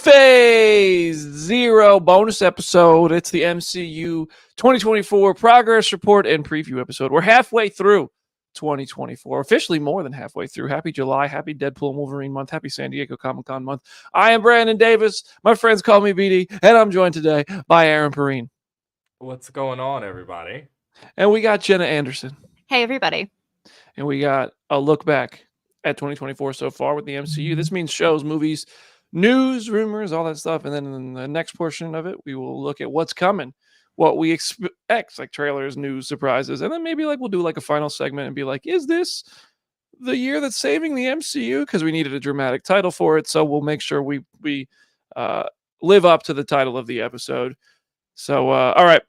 Phase Zero bonus episode. It's the MCU 2024 progress report and preview episode. We're halfway through 2024, officially more than halfway through. Happy July, happy Deadpool and Wolverine month, happy San Diego Comic-Con month. I am Brandon Davis. My friends call me BD, and I'm joined today by Aaron Perrine. What's going on, everybody? And we got Jenna Anderson. Hey, everybody. And we got a look back at 2024 so far with the MCU. This means shows, movies, news, rumors, all that stuff. And then in the next portion of it, we will look at what's coming, what we expect, like trailers, news, surprises. And then maybe we'll do a final segment and be like, is this the year that's saving the MCU? Because we needed a dramatic title for it. So we'll make sure we live up to the title of the episode. So, all right.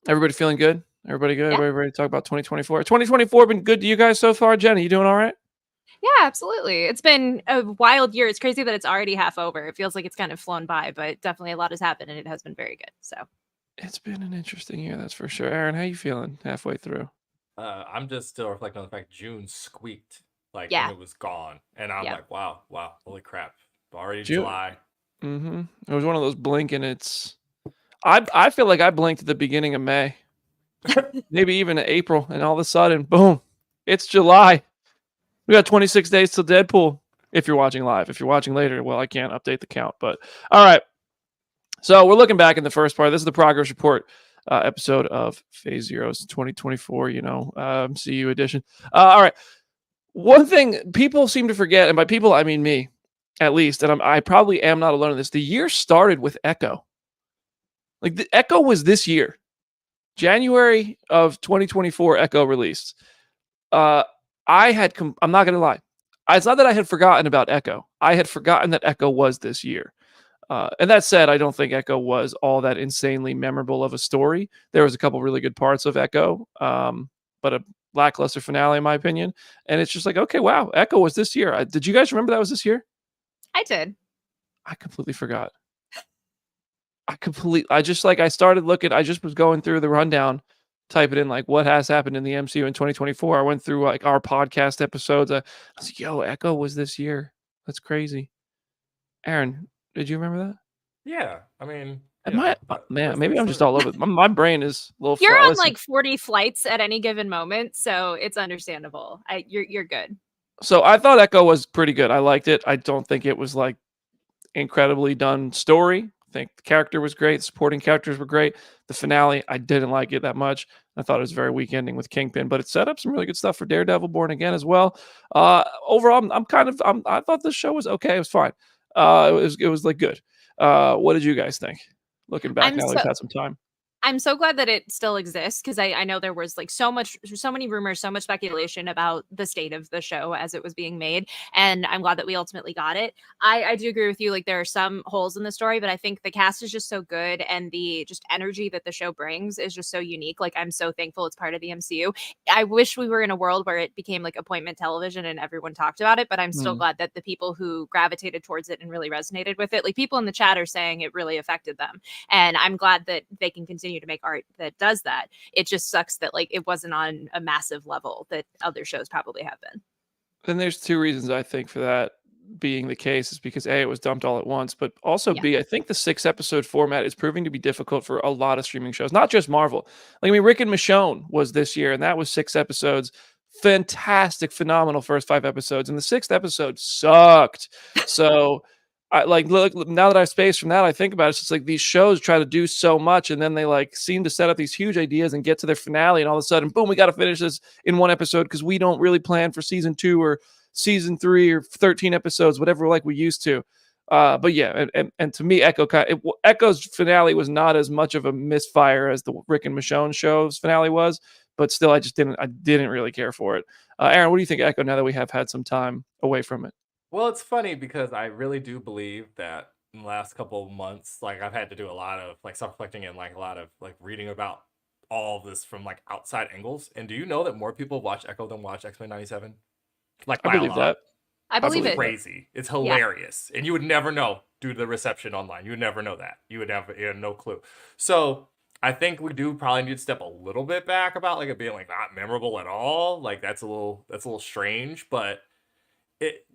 Everybody feeling good? Everybody good? Yeah. Everybody ready to talk about 2024? 2024 been good to you guys so far? Jenny, you doing all right? Yeah, absolutely. It's been a wild year. It's crazy that it's already half over. It feels like it's kind of flown by, but definitely a lot has happened and it has been very good. So it's been an interesting year, that's for sure. Aaron, how you feeling halfway through? I'm just still reflecting on the fact June squeaked when it was gone. And I'm like, wow, holy crap. Already June. July. Mm-hmm. It was one of those blink and it's... I feel like I blinked at the beginning of May. Maybe even April, and all of a sudden, boom, it's July. We got 26 days till Deadpool. If you're watching live, if you're watching later, well, I can't update the count, but all right. So we're looking back in the first part. This is the progress report episode of Phase Zero's 2024, MCU edition. All right. One thing people seem to forget, and by people I mean me, at least, and I probably am not alone in this. The year started with Echo. The Echo was this year. January of 2024, Echo released. I'm not going to lie. It's not that I had forgotten about Echo. I had forgotten that Echo was this year. And that said, I don't think Echo was all that insanely memorable of a story. There was a couple really good parts of Echo, but a lackluster finale, in my opinion. And it's just okay, wow, Echo was this year. Did you guys remember that was this year? I did. I completely forgot. I started looking, I just was going through the rundown, typing in what has happened in the MCU in 2024. I went through our podcast episodes. I was like, yo, Echo was this year. That's crazy. Aaron, did you remember that? Yeah. I mean, maybe I'm just all over. My brain is a little... You're on 40 flights at any given moment, so it's understandable. You're good. So I thought Echo was pretty good. I liked it. I don't think it was incredibly done story. I think the character was great. The supporting characters were great. The finale, I didn't like it that much. I thought it was very weak ending with Kingpin, but it set up some really good stuff for Daredevil Born Again as well. Overall, I thought this show was okay. It was fine. It was good. What did you guys think? Looking back now, we've had some time. I'm so glad that it still exists because I know there was so many rumors, so much speculation about the state of the show as it was being made. And I'm glad that we ultimately got it. I do agree with you. There are some holes in the story, but I think the cast is just so good. And the just energy that the show brings is just so unique. I'm so thankful it's part of the MCU. I wish we were in a world where it became appointment television and everyone talked about it, but I'm still glad that the people who gravitated towards it and really resonated with it, people in the chat are saying it really affected them. And I'm glad that they can continue to make art that does that. It just sucks that it wasn't on a massive level that other shows probably have been. And there's two reasons I think for that being the case is because A, it was dumped all at once, but also B, I think the 6-episode format is proving to be difficult for a lot of streaming shows, not just Marvel. Rick and Michonne was this year, and that was 6 episodes. Fantastic, phenomenal first 5 episodes, and the 6th episode sucked. So I look, now that I've spaced from that, I think about it, it's just these shows try to do so much, and then they seem to set up these huge ideas and get to their finale, and all of a sudden, boom, we got to finish this in 1 episode because we don't really plan for season 2 or season 3 or 13 episodes, whatever we used to. But yeah, and to me, Echo's finale was not as much of a misfire as the Rick and Michonne show's finale was, but still, I didn't really care for it. Aaron, what do you think of Echo now that we have had some time away from it? Well, it's funny because I really do believe that in the last couple of months, I've had to do a lot of self-reflecting and a lot of reading about all of this from outside angles. And do you know that more people watch Echo than watch X-Men 97? I believe that. I believe it. Crazy. It's hilarious. Yeah. And you would never know due to the reception online. You would never know that. You had no clue. So I think we do probably need to step a little bit back about it being not memorable at all. That's a little strange, but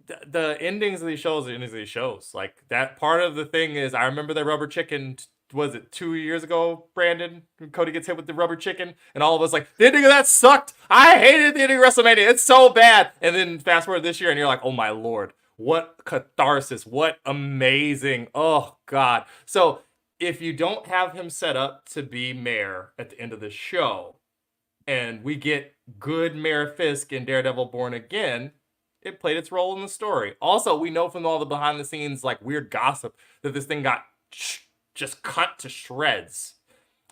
the endings of these shows are the endings of these shows. Like that part of the thing is, I remember the rubber chicken. Was it 2 years ago, Brandon? When Cody gets hit with the rubber chicken, and all of us like, the ending of that sucked. I hated the ending of WrestleMania. It's so bad. And then fast forward this year, and you're like, oh my lord, what catharsis! What amazing! Oh god. So if you don't have him set up to be Mayor at the end of the show, and we get good Mayor Fisk in Daredevil Born Again, it played its role in the story. Also, we know from all the behind the scenes like weird gossip that this thing got just cut to shreds.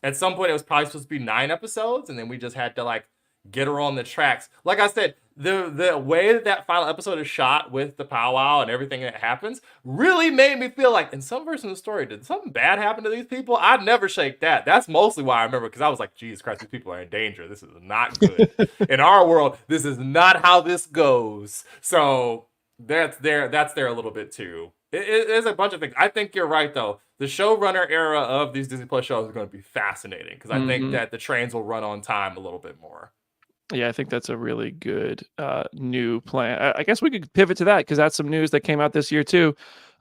At some point, it was probably supposed to be 9 episodes, and then we just had to like get her on the tracks. Like I said, the way that final episode is shot with the powwow and everything that happens really made me feel like in some version of the story, did something bad happen to these people? I'd never shake that. That's mostly why I remember, because I was like, Jesus Christ, these people are in danger. This is not good. In our world, this is not how this goes. So that's there a little bit too. There's a bunch of things. I think you're right though. The showrunner era of these Disney Plus shows is going to be fascinating, because I think that the trains will run on time a little bit more. Yeah, I think that's a really good new plan. I guess we could pivot to that, because that's some news that came out this year too.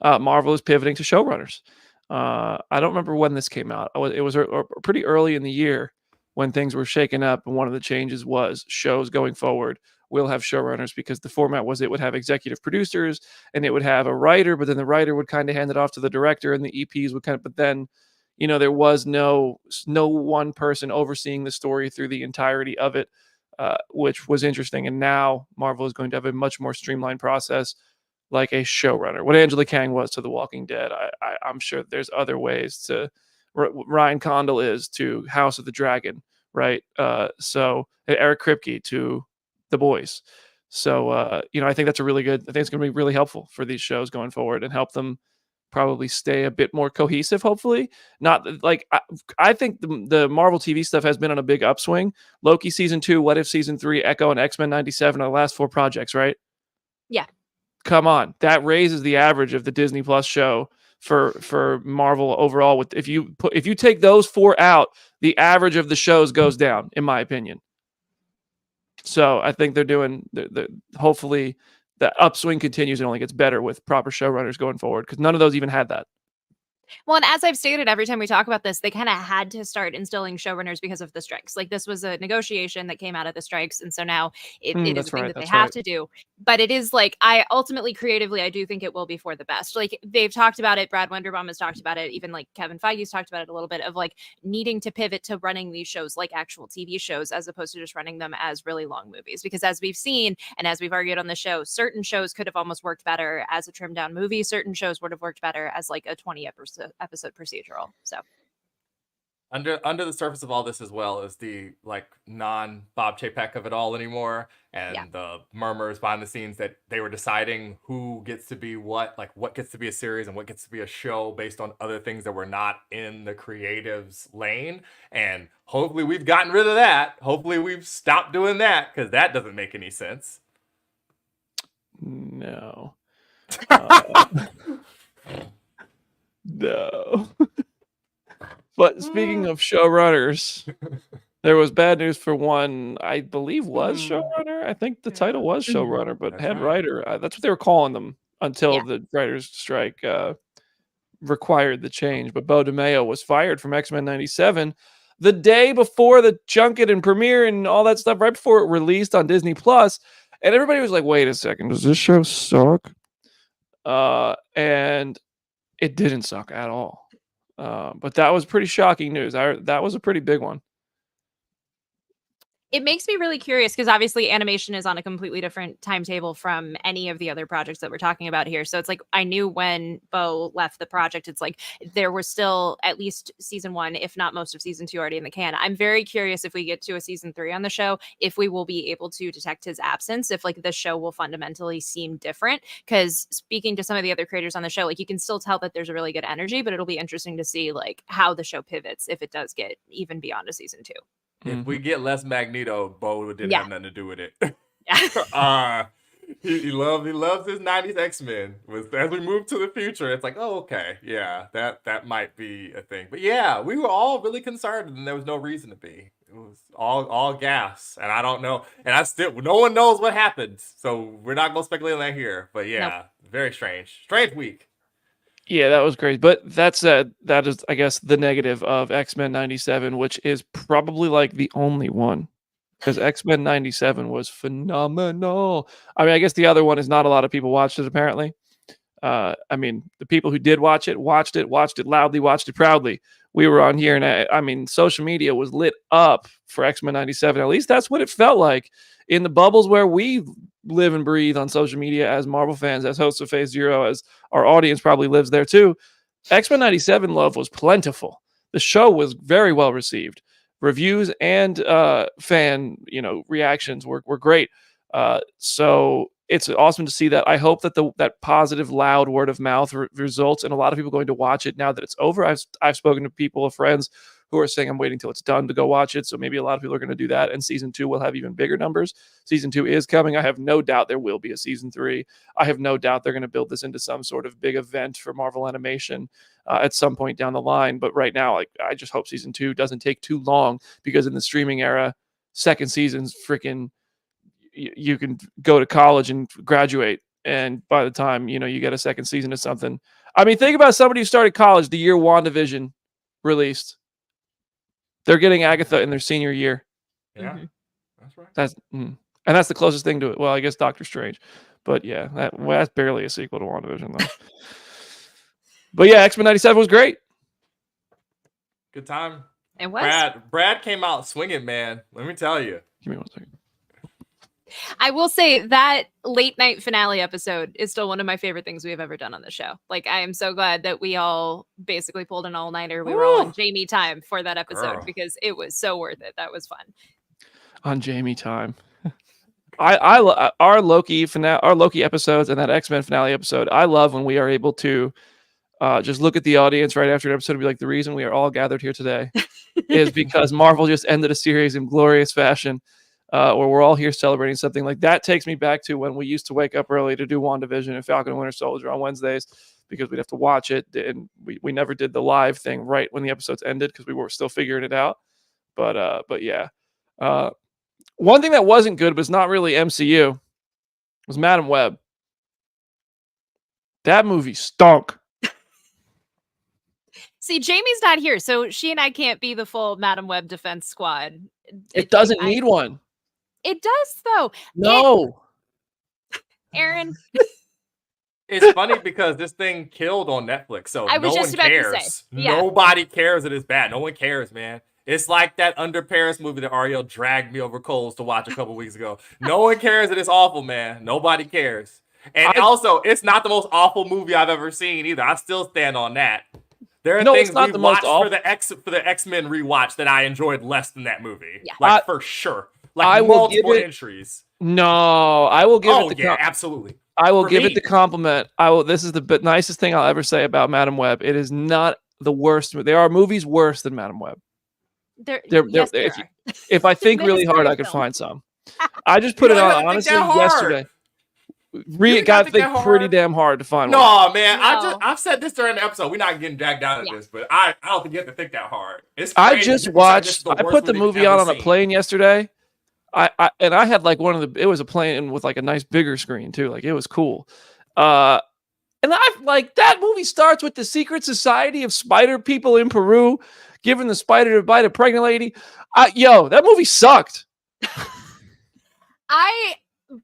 Marvel is pivoting to showrunners. I don't remember when this came out. It was pretty early in the year when things were shaken up, and one of the changes was shows going forward will have showrunners, because the format was it would have executive producers and it would have a writer, but then the writer would kind of hand it off to the director, and the EPs would kind of, but then there was no one person overseeing the story through the entirety of it. Which was interesting. And now Marvel is going to have a much more streamlined process, like a showrunner. What Angela Kang was to The Walking Dead, I'm sure there's other ways to. Ryan Condal is to House of the Dragon, right? So Eric Kripke to The Boys. So I think that's a really good. I think it's going to be really helpful for these shows going forward and help them probably stay a bit more cohesive, hopefully. Not like I think the Marvel TV stuff has been on a big upswing. Loki season 2, What If season 3, Echo, and X-Men 97 are the last 4 projects, right? Yeah. Come on, that raises the average of the Disney Plus show for Marvel overall. With if you take those 4 out, the average of the shows goes down, in my opinion. So I think they're doing hopefully the upswing continues and only gets better with proper showrunners going forward, because none of those even had that. Well, and as I've stated every time we talk about this, they kind of had to start instilling showrunners because of the strikes. Like this was a negotiation that came out of the strikes, and so now it is a thing that they have to do. But it is like I do think it will be for the best. Like they've talked about it. Brad Wenderbaum has talked about it. Even like Kevin Feige's talked about it a little bit, of like needing to pivot to running these shows like actual TV shows as opposed to just running them as really long movies. Because as we've seen and as we've argued on the show, certain shows could have almost worked better as a trimmed down movie. Certain shows would have worked better as like a 20 episode procedural. So under the surface of all this as well is the like non Bob Chapek of it all anymore, and the murmurs behind the scenes that they were deciding who gets to be what gets to be a series and what gets to be a show based on other things that were not in the creatives lane. And hopefully we've gotten rid of that. Hopefully we've stopped doing that, because that doesn't make any sense. No. No. But speaking of showrunners, there was bad news for one, I believe was showrunner. I think the title was showrunner, but head writer. That's what they were calling them until the writers' strike required the change. But Bo DeMeo was fired from X-Men 97 the day before the junket and premiere and all that stuff, right before it released on Disney Plus. And everybody was like, wait a second, does this show suck? And it didn't suck at all. But that was pretty shocking news. That was a pretty big one. It makes me really curious, because obviously animation is on a completely different timetable from any of the other projects that we're talking about here. So it's like, I knew when Bo left the project, it's like there was still at least season 1, if not most of season 2 already in the can. I'm very curious if we get to a season 3 on the show, if we will be able to detect his absence, if like the show will fundamentally seem different. Because speaking to some of the other creators on the show, like you can still tell that there's a really good energy, but it'll be interesting to see like how the show pivots if it does get even beyond a season 2. If we get less Magneto, Bo didn't have nothing to do with it. Yeah. He loves his 90s X-Men. As we move to the future, it's like, oh, okay, yeah, that might be a thing. But yeah, we were all really concerned, and there was no reason to be. It was all gas, and I don't know, and no one knows what happened, so we're not gonna speculate on that here. But yeah, very strange week. Yeah, that was great. But that said, that is, I guess, the negative of X-Men 97, which is probably like the only one. Because X-Men 97 was phenomenal. I mean, I guess the other one is not a lot of people watched it, apparently. I mean, the people who did watch it loudly, watched it proudly. We were on here, and I mean, social media was lit up for X-Men 97. At least that's what it felt like in the bubbles where we live and breathe on social media as Marvel fans, as hosts of Phase Zero, as our audience probably lives there too. X-Men 97 love was plentiful. The show was very well received. Reviews and fan, reactions were great. So it's awesome to see that. I hope that that positive, loud word of mouth results in a lot of people going to watch it now that it's over. I've spoken to people, friends, who are saying I'm waiting till it's done to go watch it. So maybe a lot of people are going to do that. And season 2 will have even bigger numbers. Season 2 is coming. I have no doubt there will be a season 3. I have no doubt they're going to build this into some sort of big event for Marvel Animation at some point down the line. But right now, I just hope season 2 doesn't take too long, because in the streaming era, second season's freaking, you can go to college and graduate. And by the time, you get a second season of something. I mean, think about somebody who started college the year WandaVision released. They're getting Agatha in their senior year. Yeah, that's right. And that's the closest thing to it. Well, I guess Doctor Strange. But yeah, that's barely a sequel to WandaVision, though. But yeah, X-Men 97 was great. Good time. It was. Brad came out swinging, man. Let me tell you. Give me 1 second. I will say that late night finale episode is still one of my favorite things we've ever done on the show. Like, I am so glad that we all basically pulled an all-nighter. We were all on Jamie time for that episode because it was so worth it. That was fun. On Jamie time. Our Loki episodes and that X-Men finale episode, I love when we are able to just look at the audience right after an episode and be like, the reason we are all gathered here today is because Marvel just ended a series in glorious fashion. Where we're all here celebrating something. Like, that takes me back to when we used to wake up early to do WandaVision and Falcon and Winter Soldier on Wednesdays, because we'd have to watch it, and we never did the live thing right when the episodes ended because we were still figuring it out. But yeah. One thing that wasn't good, but it's not really MCU, was Madam Web. That movie stunk. See, Jamie's not here, so she and I can't be the full Madam Web defense squad. It doesn't need one. It does, though. No. Aaron. It's funny because this thing killed on Netflix, so I was no just one about to cares. say, yeah. Nobody cares that it's bad. No one cares, man. It's like that Under Paris movie that Ariel dragged me over coals to watch a couple weeks ago. No one cares that it's awful, man. Nobody cares. And also, it's not the most awful movie I've ever seen either. I still stand on that. There are things we watched for the X-Men rewatch that I enjoyed less than that movie. Yeah. Like, for sure. Like, multiple entries. No, I will give it the absolutely. I will give it the compliment. This is the nicest thing I'll ever say about Madam Web. It is not the worst. There are movies worse than Madam Web. If I think really hard, I could find some. I just put it on honestly yesterday. Got to think pretty damn hard to find one. No, man. I've said this during the episode. We're not getting dragged down at this, but I don't think you have to think that hard. It's crazy. I just watched. I put the movie on a plane yesterday. I had like it was a plane with like a nice bigger screen too. Like, it was cool. And I like that movie starts with the secret society of spider people in Peru giving the spider to bite a pregnant lady. That movie sucked.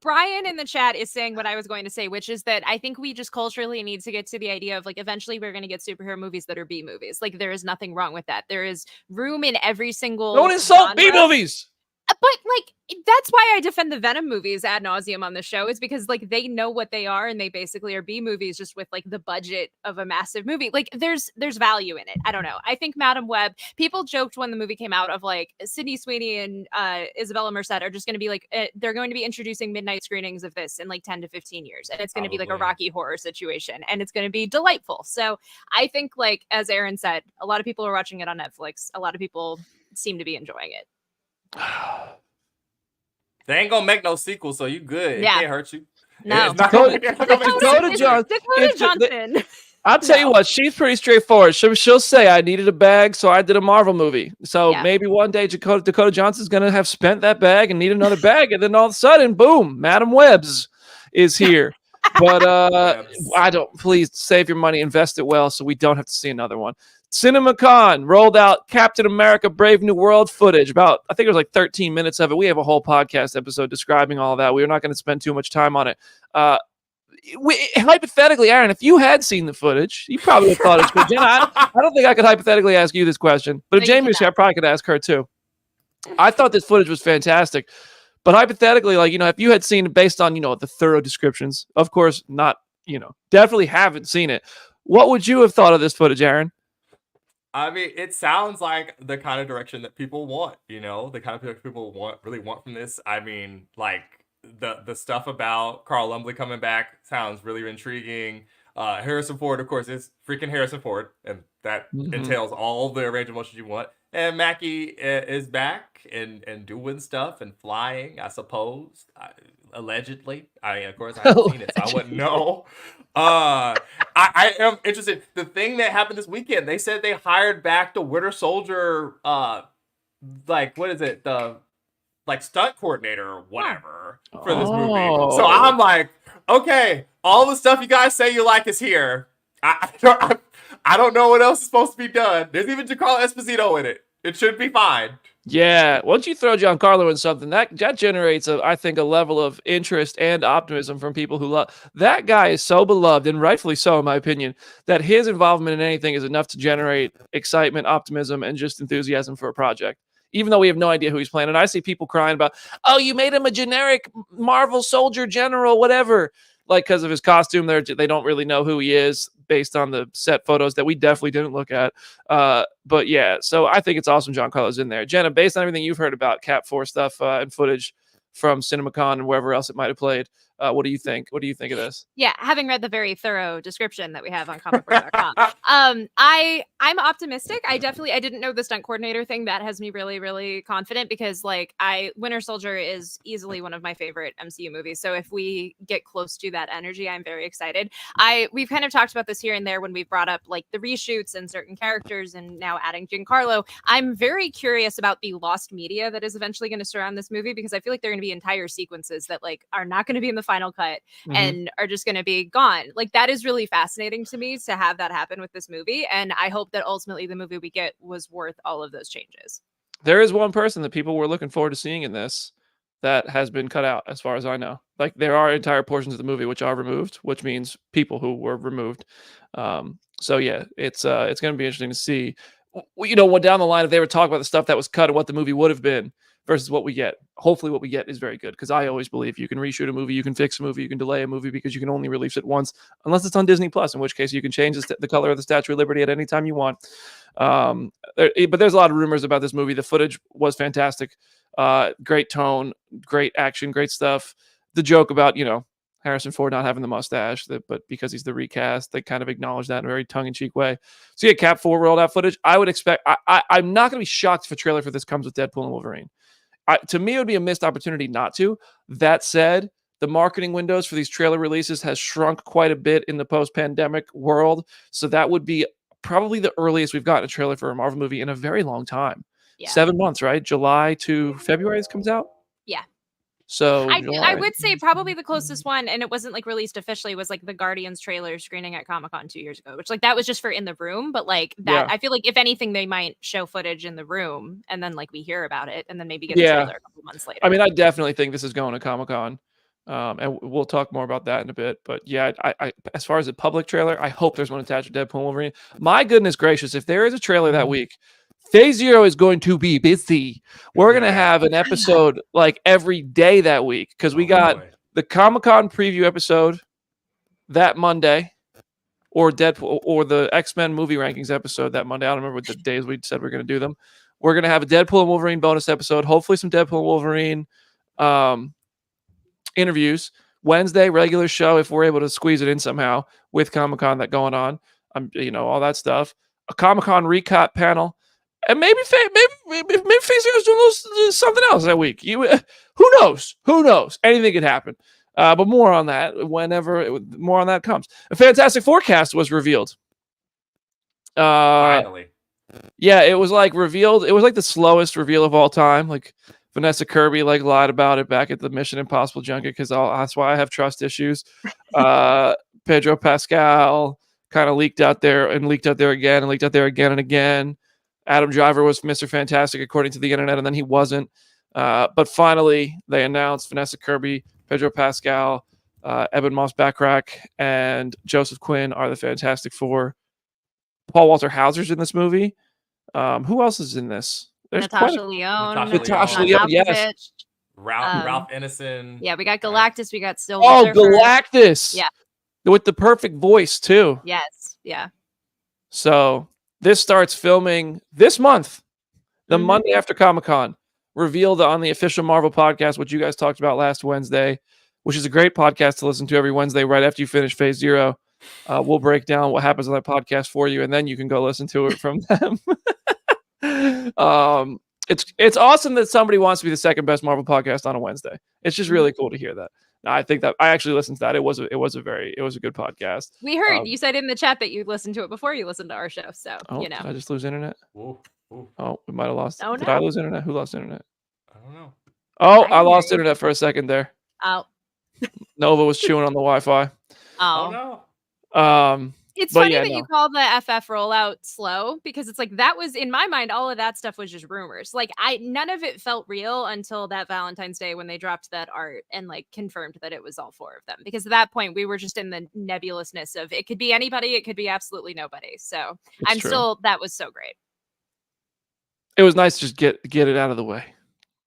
Brian in the chat is saying what I was going to say, which is that I think we just culturally need to get to the idea of, like, eventually we're going to get superhero movies that are B movies. Like, there is nothing wrong with that. There is room in every single. Don't insult B movies. But like, that's why I defend the Venom movies ad nauseum on the show, is because like they know what they are, and they basically are B movies just with like the budget of a massive movie. Like, there's value in it. I don't know. I think Madam Web, people joked when the movie came out of like Sydney Sweeney and Isabella Merced are just going to be like, they're going to be introducing midnight screenings of this in like 10 to 15 years. And it's going to be like a Rocky Horror situation, and it's going to be delightful. So I think, like, as Aaron said, a lot of people are watching it on Netflix. A lot of people seem to be enjoying it. They ain't gonna make no sequel, so you good. Yeah. It can't hurt you. No. It's not Dakota- gonna make sense. Dakota Johnson. Dakota If the- Johnson. I'll tell you No. what, she's pretty straightforward. She'll say, I needed a bag, so I did a Marvel movie. So Yeah. maybe one day Dakota Johnson's going to have spent that bag and need another bag. And then all of a sudden, boom, Madam Webb's is here. But Webbs. please save your money, invest it well so we don't have to see another one. CinemaCon rolled out Captain America Brave New World footage. I think it was like 13 minutes of it. We have a whole podcast episode describing all that. We're not going to spend too much time on it. Hypothetically, Aaron, if you had seen the footage, you probably would have thought it's good. Jenna, I don't think I could hypothetically ask you this question, but if No, you Jamie was here, I cannot. probably could ask her too. I thought this footage was fantastic, but hypothetically, if you had seen it based on, the thorough descriptions, of course, not, definitely haven't seen it. What would you have thought of this footage, Aaron? I mean, it sounds like the kind of direction that people want, the kind of direction people really want from this. I mean, like the stuff about Carl Lumbly coming back sounds really intriguing. Harrison Ford, of course, is freaking Harrison Ford, and that entails all the range of motion you want. And Mackie is back and doing stuff and flying, I suppose, allegedly. Of course, I haven't seen it, so I wouldn't know. I am interested. The thing that happened this weekend, they said they hired back the Winter Soldier, what is it? The stunt coordinator or whatever for this movie. So I'm like, okay, all the stuff you guys say you like is here. I don't know what else is supposed to be done. There's even Giancarlo Esposito in it. It should be fine. Yeah, once you throw Giancarlo in something, that generates, I think, a level of interest and optimism from people who love that guy. Is so beloved, and rightfully so, in my opinion, that his involvement in anything is enough to generate excitement, optimism, and just enthusiasm for a project. Even though we have no idea who he's playing, and I see people crying about, "Oh, you made him a generic Marvel soldier general, whatever." Like, because of his costume, they don't really know who he is based on the set photos that we definitely didn't look at. But yeah, so I think it's awesome Giancarlo's in there. Jenna, based on everything you've heard about Cap 4 stuff and footage from CinemaCon and wherever else it might have played, what do you think? What do you think of this? Yeah, having read the very thorough description that we have on comicbook.com, I'm optimistic. I didn't know the stunt coordinator thing. That has me really, really confident because Winter Soldier is easily one of my favorite MCU movies. So if we get close to that energy, I'm very excited. We've kind of talked about this here and there when we've brought up like the reshoots and certain characters and now adding Giancarlo. I'm very curious about the lost media that is eventually going to surround this movie because I feel like there are going to be entire sequences that are not going to be in the final cut and are just going to be gone. Like that is really fascinating to me to have that happen with this movie. And I hope that ultimately the movie we get was worth all of those changes. There is one person that people were looking forward to seeing in this that has been cut out, as far as I know. Like there are entire portions of the movie which are removed, which means people who were removed. So yeah, it's going to be interesting to see. What down the line if they were talking about the stuff that was cut and what the movie would have been versus what we get. Hopefully what we get is very good because I always believe you can reshoot a movie, you can fix a movie, you can delay a movie because you can only release it once unless it's on Disney Plus, in which case you can change the color of the Statue of Liberty at any time you want. But there's a lot of rumors about this movie. The footage was fantastic. Great tone, great action, great stuff. The joke about, Harrison Ford not having the mustache, but because he's the recast, they kind of acknowledge that in a very tongue-in-cheek way. So yeah, Cap 4 rolled out footage. I would expect, I'm not going to be shocked if a trailer for this comes with Deadpool and Wolverine. To me, it would be a missed opportunity not to. That said, the marketing windows for these trailer releases has shrunk quite a bit in the post-pandemic world. So that would be probably the earliest we've gotten a trailer for a Marvel movie in a very long time. Yeah. 7 months, right? July to February this comes out? Yeah. So I would say probably the closest one, and it wasn't released officially, was the Guardians trailer screening at Comic-Con 2 years ago, which that was just for in the room, but that yeah. I feel like if anything they might show footage in the room and then we hear about it and then maybe get a trailer a couple months later. I mean, I definitely think this is going to Comic-Con. And we'll talk more about that in a bit. But yeah, I as far as a public trailer, I hope there's one attached to Deadpool and Wolverine. My goodness gracious, if there is a trailer that week, Phase Zero is going to be busy. We're going to have an episode every day that week because we got the Comic-Con preview episode that Monday, or Deadpool, or the X-Men movie rankings episode that Monday. I don't remember what the days we said we're going to do them. We're going to have a Deadpool and Wolverine bonus episode, hopefully some Deadpool and Wolverine interviews. Wednesday, regular show if we're able to squeeze it in somehow with Comic-Con that going on. All that stuff. A Comic-Con recap panel. And maybe Phase Zero is doing something else that week. Who knows? Anything could happen. But more on that more on that comes. A Fantastic Four cast was revealed. Finally. Yeah, it was like revealed. It was like the slowest reveal of all time. Like Vanessa Kirby like lied about it back at the Mission Impossible junket because that's why I have trust issues. Pedro Pascal kind of leaked out there and leaked out there again and leaked out there again and again. Adam Driver was Mr. Fantastic according to the internet, and then he wasn't. But finally, they announced Vanessa Kirby, Pedro Pascal, Eben Moss-Backrack, and Joseph Quinn are the Fantastic Four. Paul Walter Hauser's in this movie. Who else is in this? There's Natasha Leone. Natasha Leone, Leone, yes. Malkovich. Ralph Ineson. Yeah, we got Galactus. We got Silver Oh, Surfer. Galactus. Yeah. With the perfect voice, too. Yes. Yeah. So this starts filming this month, the Mhm. Monday after Comic-Con. Revealed on the official Marvel podcast, which you guys talked about last Wednesday, which is a great podcast to listen to every Wednesday right after you finish Phase Zero. We'll break down what happens on that podcast for you, and then you can go listen to it from them. It's awesome that somebody wants to be the second best Marvel podcast on a Wednesday. It's just really cool to hear that. No, I think that I actually listened to that. It was a good podcast. We heard you said in the chat that you listened to it before you listened to our show. So, Did I just lose internet? Ooh. Oh, we might have lost. Oh, Did no. I lose internet? Who lost internet? I don't know. Oh, I I lost hear you. internet for a second there. Oh. Nova was chewing on the Wi-Fi. Oh no. It's But funny yeah, that you call the FF rollout slow because it's like that was in my mind. All of that stuff was just rumors. Like none of it felt real until that Valentine's Day when they dropped that art and like confirmed that it was all four of them. Because at that point we were just in the nebulousness of it could be anybody, it could be absolutely nobody. So It's true. that was so great. It was nice to just get it out of the way.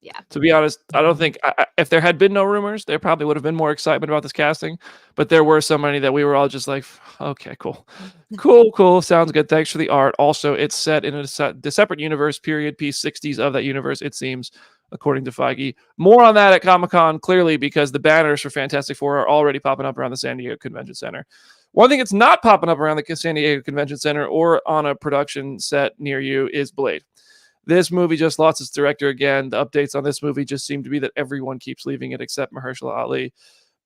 Yeah. To be honest, I don't think if there had been no rumors, there probably would have been more excitement about this casting. But there were so many that we were all just like, okay, cool, sounds good. Thanks for the art. Also, it's set in a separate universe, period piece 60s of that universe. It seems, according to Feige. More on that at Comic-Con, clearly, because the banners for Fantastic Four are already popping up around the San Diego Convention Center. One thing that's not popping up around the San Diego Convention Center or on a production set near you is Blade. This movie just lost its director again. The updates on this movie just seem to be that everyone keeps leaving it except Mahershala Ali.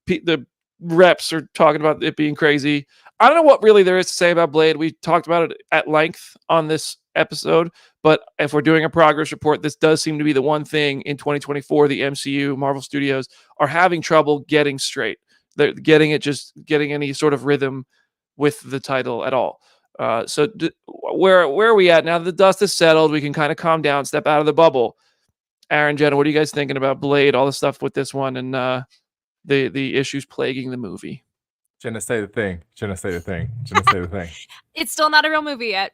The reps are talking about it being crazy. I don't know what really there is to say about Blade. We talked about it at length on this episode, but if we're doing a progress report, this does seem to be the one thing in 2024 the MCU, Marvel Studios, are having trouble getting straight. They're getting any sort of rhythm with the title at all. So where are we at now that the dust has settled? We can kind of calm down, step out of the bubble. Aaron, Jenna, what are you guys thinking about Blade, all the stuff with this one and the issues plaguing the movie? Jenna, say the thing. It's still not a real movie yet.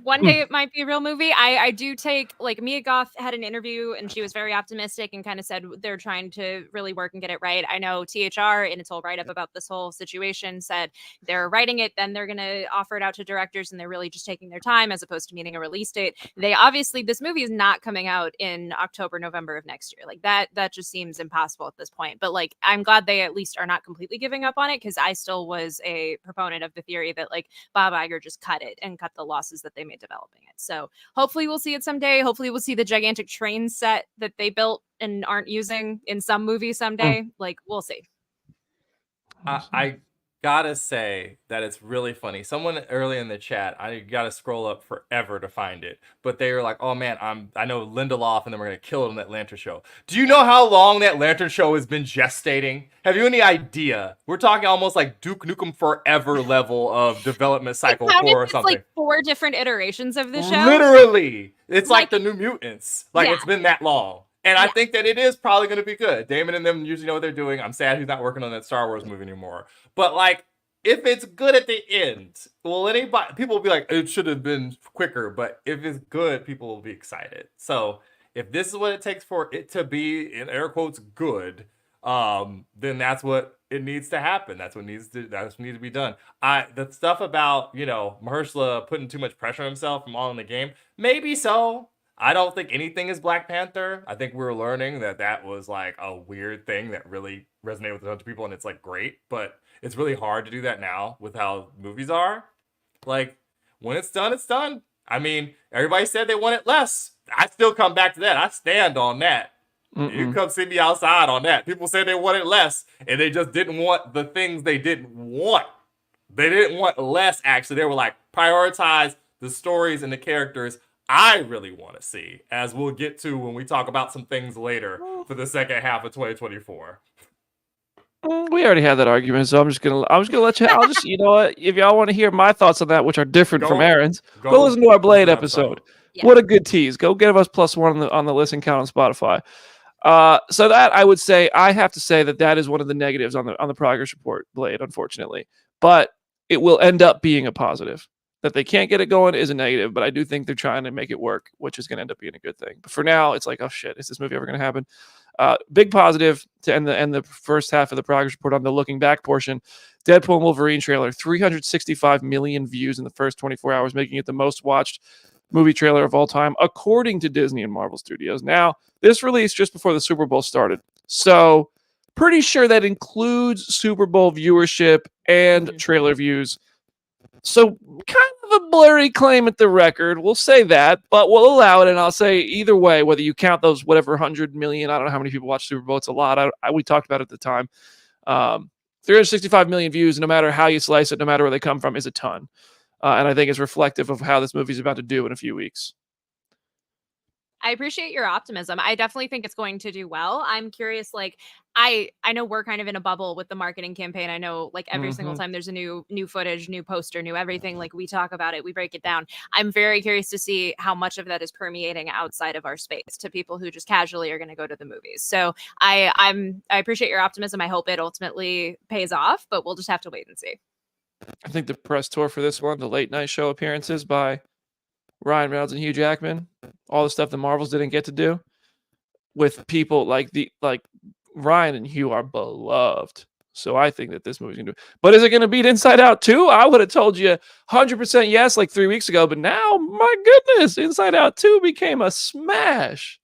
One day it might be a real movie. I do take, like, Mia Goth had an interview and she was very optimistic and kind of said they're trying to really work and get it right. I know THR in its whole write-up about this whole situation said they're writing it, then they're going to offer it out to directors and they're really just taking their time as opposed to meeting a release date. This movie is not coming out in October, November of next year. Like that just seems impossible at this point. But like, I'm glad they at least are not completely giving up on it because I still was a proponent of the theory that like Bob Iger just cut it and cut the losses that they made developing it. So hopefully we'll see it someday. Hopefully we'll see the gigantic train set that they built and aren't using in some movie someday. Like we'll see. I gotta say that it's really funny. Someone early in the chat, I gotta scroll up forever to find it, but they were like, "Oh man, I know Lindelof, and then we're gonna kill it on that Lantern show." Do you know how long that Lantern show has been gestating? Have you any idea? We're talking almost like Duke Nukem Forever level of development cycle or something. Like 4 different iterations of the show. Literally, it's like the New Mutants. Like Yeah. it's been that long. And I think that it is probably going to be good. Damon and them usually know what they're doing. I'm sad he's not working on that Star Wars movie anymore. But like, if it's good at the end, people will be like, it should have been quicker. But if it's good, people will be excited. So if this is what it takes for it to be, in air quotes, good, then that's what it needs to happen. That's what needs to be done. The stuff about, Mahershala putting too much pressure on himself from all in the game, maybe so. I don't think anything is Black Panther. I think we're learning that was like a weird thing that really resonated with a bunch of people, and it's like great, but it's really hard to do that now with how movies are. Like, when it's done, it's done. I mean, everybody said they wanted less. I still come back to that. I stand on that. You can Mm-mm. come see me outside on that. People said they wanted less, and they just didn't want the things they didn't want. They didn't want less, actually. They were like, prioritize the stories and the characters I really want to see, as we'll get to when we talk about some things later for the second half of 2024. We already had that argument, so I'm just gonna let you. I'll just, you know what? If y'all want to hear my thoughts on that, which are different from Aaron's, go listen to our Blade episode. Yeah. What a good tease! Go give us +1 on the listen count on Spotify. So that I would say, I have to say that is one of the negatives on the progress report, Blade, unfortunately. But it will end up being a positive. That they can't get it going is a negative, but I do think they're trying to make it work, which is going to end up being a good thing. But for now, it's like, oh shit, is this movie ever going to happen? Big positive to end the first half of the progress report on the looking back portion. Deadpool and Wolverine trailer, 365 million views in the first 24 hours, making it the most watched movie trailer of all time, according to Disney and Marvel Studios. Now, this released just before the Super Bowl started, so pretty sure that includes Super Bowl viewership and trailer views. So kind of a blurry claim at the record. We'll say that, but we'll allow it. And I'll say either way, whether you count those whatever 100 million, I don't know how many people watch Super Bowl. It's a lot. We talked about it at the time. 365 million views, no matter how you slice it, no matter where they come from, is a ton. And I think it's reflective of how this movie's about to do in a few weeks. I appreciate your optimism. I definitely think it's going to do well. I'm curious, like, I know we're kind of in a bubble with the marketing campaign. I know, like, every single time there's a new footage, new poster, new everything, like, we talk about it, we break it down. I'm very curious to see how much of that is permeating outside of our space to people who just casually are going to go to the movies. So I appreciate your optimism. I hope it ultimately pays off, but we'll just have to wait and see. I think the press tour for this one, the late night show appearances by Ryan Reynolds and Hugh Jackman, all the stuff the Marvels didn't get to do with people like Ryan and Hugh are beloved. So I think that this movie's gonna do. But is it gonna beat Inside Out 2? I would have told you 100% yes like 3 weeks ago, but now, my goodness, Inside Out 2 became a smash.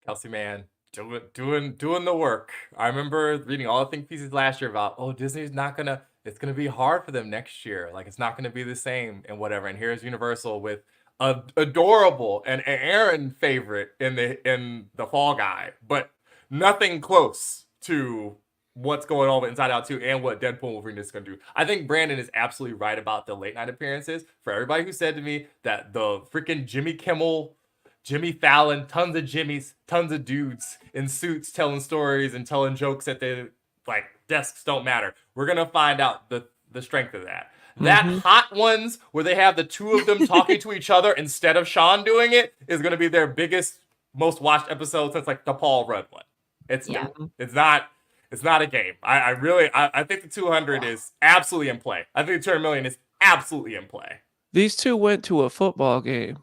Kelsey, man, doing the work. I remember reading all the think pieces last year about, oh, Disney's not gonna. It's gonna be hard for them next year. Like, it's not gonna be the same and whatever. And here's Universal with a adorable and Aaron favorite in the Fall Guy, but nothing close to what's going on with Inside Out 2 and what Deadpool and Wolverine is going to do. I think Brandon is absolutely right about the late night appearances. For everybody who said to me that the freaking Jimmy Kimmel, Jimmy Fallon, tons of Jimmys, tons of dudes in suits telling stories and telling jokes at the desks don't matter. We're going to find out the strength of that. That Hot Ones, where they have the two of them talking to each other instead of Sean doing it, is going to be their biggest, most watched episode since like the Paul Rudd one. It's not a game. I think the 200 is absolutely in play. I think the 200 million is absolutely in play. These two went to a football game,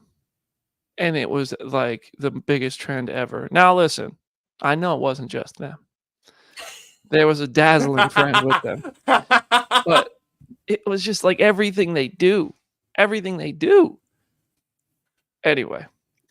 and it was like the biggest trend ever. Now listen, I know it wasn't just them. There was a dazzling friend with them. But it was just like everything they do. Anyway.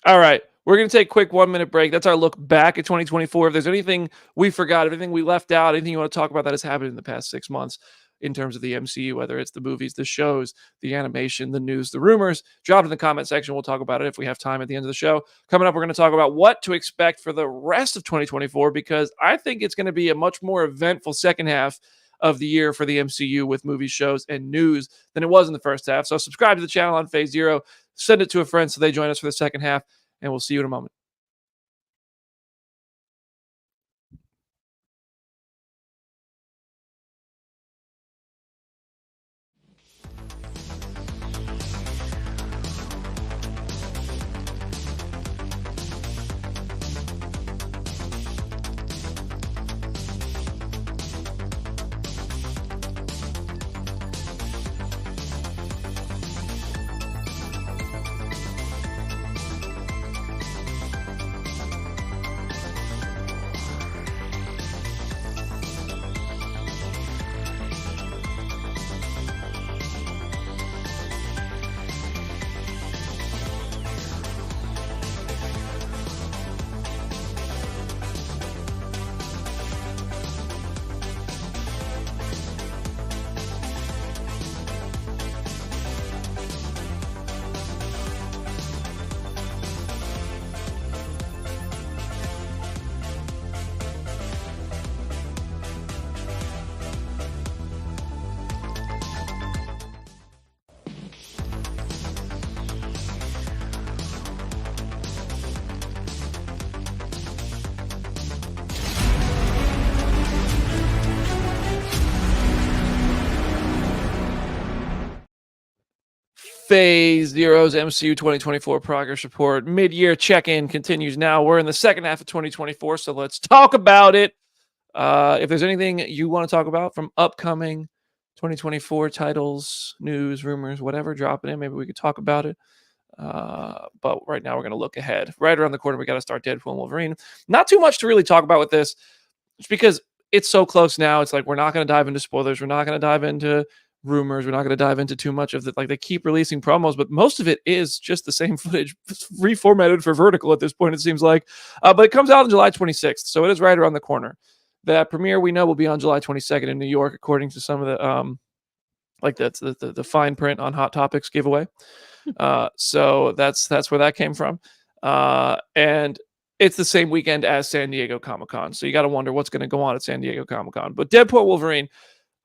All right. We're going to take a quick 1-minute break. That's our look back at 2024. If there's anything we forgot, anything we left out, anything you want to talk about that has happened in the past 6 months in terms of the MCU, whether it's the movies, the shows, the animation, the news, the rumors, drop it in the comment section. We'll talk about it if we have time at the end of the show. Coming up, we're going to talk about what to expect for the rest of 2024, because I think it's going to be a much more eventful second half of the year for the MCU with movies, shows, and news than it was in the first half. So subscribe to the channel on Phase Zero. Send it to a friend so they join us for the second half, and we'll see you in a moment. Phase Zero's MCU 2024 progress report. Mid-year check-in continues now. We're in the second half of 2024, so let's talk about it. If there's anything you want to talk about from upcoming 2024 titles, news, rumors, whatever, drop it in. Maybe we could talk about it. But right now we're going to look ahead. Right around the corner, we got to start Deadpool and Wolverine. Not too much to really talk about with this, just because it's so close now. It's like we're not going to dive into spoilers. We're not going to dive into rumors. We're not going to dive into too much of the, like, they keep releasing promos, but most of it is just the same footage reformatted for vertical at this point, it seems like. But it comes out on July 26th, so it is right around the corner. The premiere we know will be on July 22nd in New York, according to some of the like that's the fine print on Hot Topics giveaway. So that's where that came from. And it's the same weekend as San Diego Comic-Con. So you got to wonder what's going to go on at San Diego Comic-Con. But Deadpool Wolverine,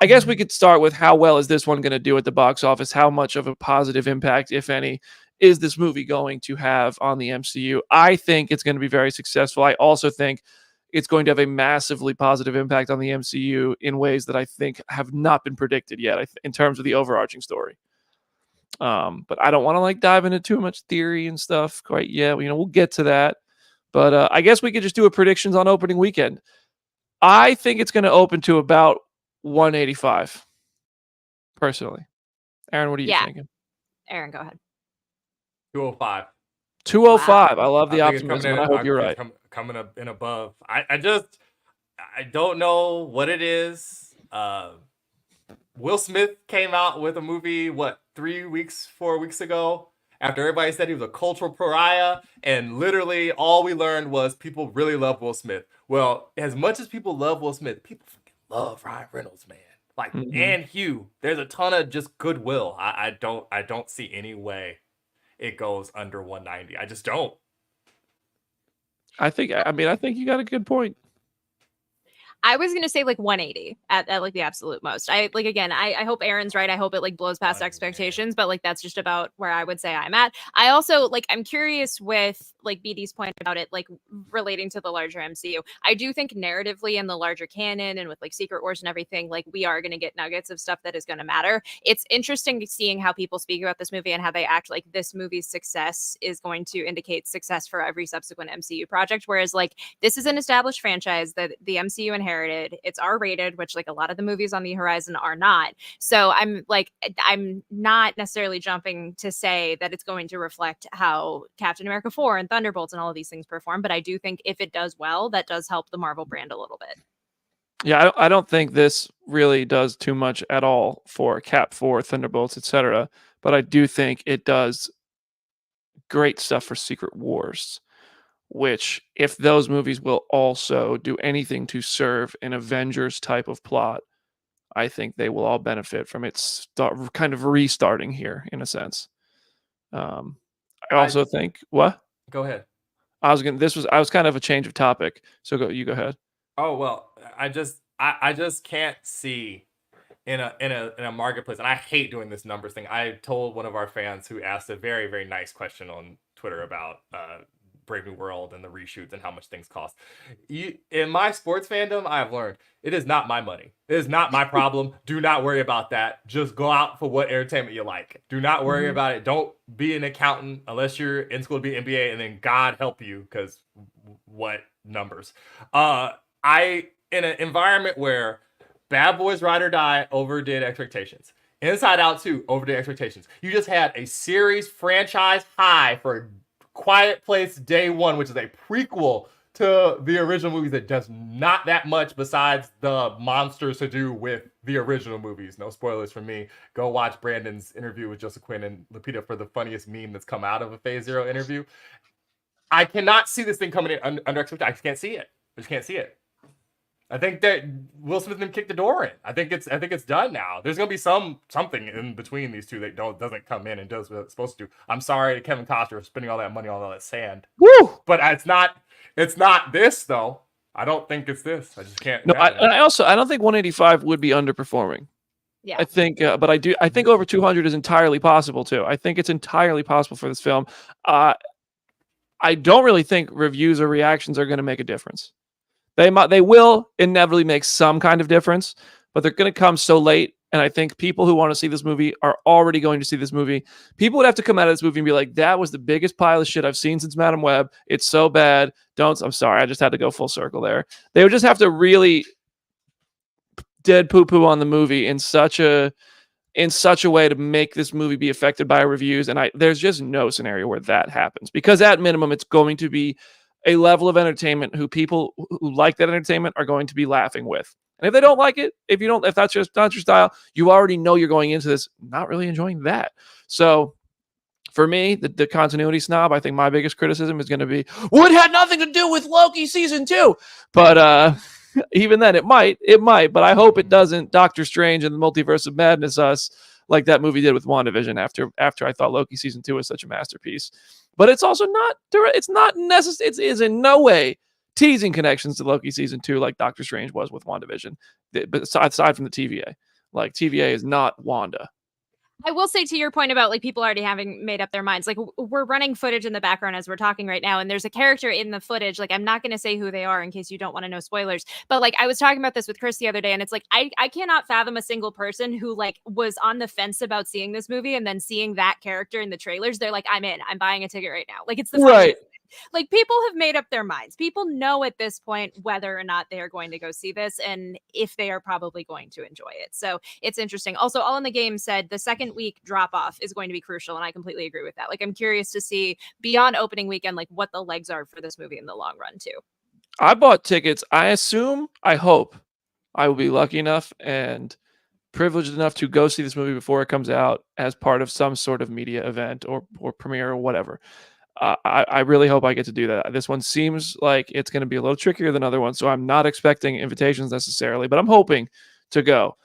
I guess we could start with how well is this one going to do at the box office? How much of a positive impact, if any, is this movie going to have on the MCU? I think it's going to be very successful. I also think it's going to have a massively positive impact on the MCU in ways that I think have not been predicted yet in terms of the overarching story. But I don't want to like dive into too much theory and stuff quite yet. We'll get to that. But I guess we could just do a predictions on opening weekend. I think it's going to open to about 185, personally. Aaron, what are you thinking? Aaron, go ahead. 205. 205. Wow. I love the I think optimism. I hope you're right. Coming up and above. I don't know what it is. Will Smith came out with a movie, 4 weeks ago, after everybody said he was a cultural pariah, and literally all we learned was people really love Will Smith. Well, as much as people love Will Smith, people fucking love Ryan Reynolds, man. Like, and Hugh. There's a ton of just goodwill. I don't see any way it goes under 190. I just don't. I think you got a good point. I was gonna say like 180 at like the absolute most. I hope Aaron's right. I hope it like blows past expectations, but like that's just about where I would say I'm at. I also I'm curious with like BD's point about it, like relating to the larger MCU. I do think narratively in the larger canon and with like Secret Wars and everything, like we are gonna get nuggets of stuff that is gonna matter. It's interesting seeing how people speak about this movie and how they act like this movie's success is going to indicate success for every subsequent MCU project. Whereas like this is an established franchise that the MCU inherited. It's R-rated, which like a lot of the movies on the horizon are not. So I'm not necessarily jumping to say that it's going to reflect how Captain America 4 and Thunderbolts and all of these things perform, but I do think if it does well, that does help the Marvel brand a little bit. Yeah, I don't think this really does too much at all for Cap 4, Thunderbolts, etc. But I do think it does great stuff for Secret Wars, which, if those movies will also do anything to serve an Avengers type of plot, I think they will all benefit from its kind of restarting here, in a sense. I also think what? Go ahead. I was kind of a change of topic, so you go ahead. Oh well, I just can't see in a marketplace, and I hate doing this numbers thing. I told one of our fans who asked a very, very nice question on Twitter about Brave New World and the reshoots and how much things cost. In my sports fandom, I have learned it is not my money. It is not my problem. Do not worry about that. Just go out for what entertainment you like. Do not worry about it. Don't be an accountant unless you're in school to be an MBA, and then God help you, because what numbers? In an environment where Bad Boys Ride or Die overdid expectations, Inside Out 2 overdid expectations. You just had a series franchise high for Quiet Place Day One, which is a prequel to the original movies that does not that much besides the monsters to do with the original movies. No spoilers from me. Go watch Brandon's interview with Joseph Quinn and Lupita for the funniest meme that's come out of a Phase Zero interview. I cannot see this thing coming in under expectation. I just can't see it. I just can't see it. I think that Will Smith didn't kick the door in. I think it's done now. There's gonna be something in between these two that doesn't come in and does what it's supposed to do. I'm sorry to Kevin Costner for spending all that money on all that sand. Woo! But it's not this though. I don't think it's this. I just can't. No, I don't think 185 would be underperforming. Yeah, I think, but I think over 200 is entirely possible too. I think it's entirely possible for this film. I don't really think reviews or reactions are going to make a difference. They will inevitably make some kind of difference, but they're going to come so late And I think people who want to see this movie are already going to see this movie. People would have to come out of this movie and be like, that was the biggest pile of shit I've seen since Madam Web. It's so bad. I'm sorry. I just had to go full circle there. They would just have to really dead poo-poo on the movie in such a way to make this movie be affected by reviews. And there's just no scenario where that happens, because at minimum, it's going to be a level of entertainment who people who like that entertainment are going to be laughing with. And if they don't like it, if that's just not your style, you already know you're going into this not really enjoying that. So for me, the continuity snob, I think my biggest criticism is going to be, well, it had nothing to do with Loki season 2. But even then it might, but I hope it doesn't Doctor Strange and the Multiverse of Madness us like that movie did with WandaVision after I thought Loki season 2 was such a masterpiece. But it's also not necessary. It is in no way teasing connections to Loki season 2 like Doctor Strange was with WandaVision. But aside from the TVA, like TVA is not Wanda. I will say, to your point about like people already having made up their minds, like we're running footage in the background as we're talking right now, and there's a character in the footage. Like, I'm not going to say who they are in case you don't want to know spoilers, but like I was talking about this with Chris the other day, and it's like I cannot fathom a single person who like was on the fence about seeing this movie and then seeing that character in the trailers. They're like, I'm in. I'm buying a ticket right now. Like, it's the right. Like, people have made up their minds. People know at this point whether or not they are going to go see this and if they are probably going to enjoy it. So it's interesting. Also, All in the Game said the second week drop off is going to be crucial. And I completely agree with that. Like, I'm curious to see beyond opening weekend, like what the legs are for this movie in the long run too. I bought tickets. I hope I will be lucky enough and privileged enough to go see this movie before it comes out as part of some sort of media event or premiere or whatever. I really hope I get to do that. This one seems like it's going to be a little trickier than other ones, so I'm not expecting invitations necessarily, but I'm hoping to go.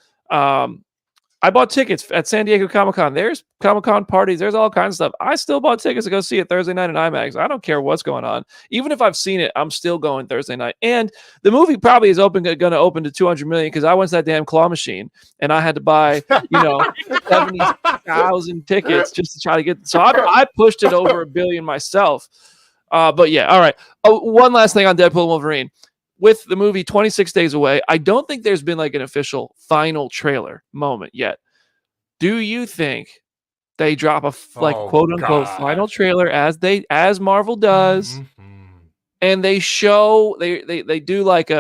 I bought tickets at San Diego Comic-Con. There's Comic-Con parties. There's all kinds of stuff. I still bought tickets to go see it Thursday night in IMAX. I don't care what's going on. Even if I've seen it, I'm still going Thursday night. And the movie probably is going to open to 200 million because I went to that damn claw machine and I had to buy, 70,000 tickets just to try to get. So I pushed it over $1 billion myself. But yeah, all right. Oh, one last thing on Deadpool and Wolverine. With the movie 26 days away, I don't think there's been like an official final trailer moment yet. Do you think they drop a quote unquote final trailer as Marvel does, and they show they do like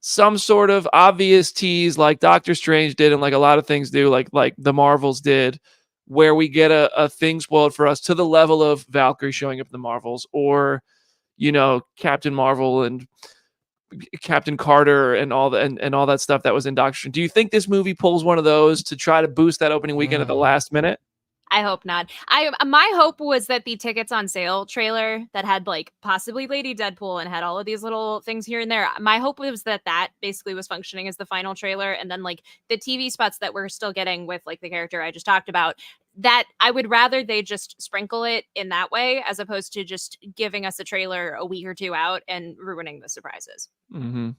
some sort of obvious tease like Doctor Strange did and like a lot of things do like the Marvels did, where we get a thing spoiled for us to the level of Valkyrie showing up in the Marvels, or Captain Marvel and Captain Carter and all that stuff that was in Doctor Strange. Do you think this movie pulls one of those to try to boost that opening weekend at the last minute? I hope not. My hope was that the tickets on sale trailer that had like possibly Lady Deadpool and had all of these little things here and there. My hope was that basically was functioning as the final trailer, and then like the TV spots that we're still getting with like the character I just talked about. That I would rather they just sprinkle it in that way as opposed to just giving us a trailer a week or two out and ruining the surprises. Mm-hmm.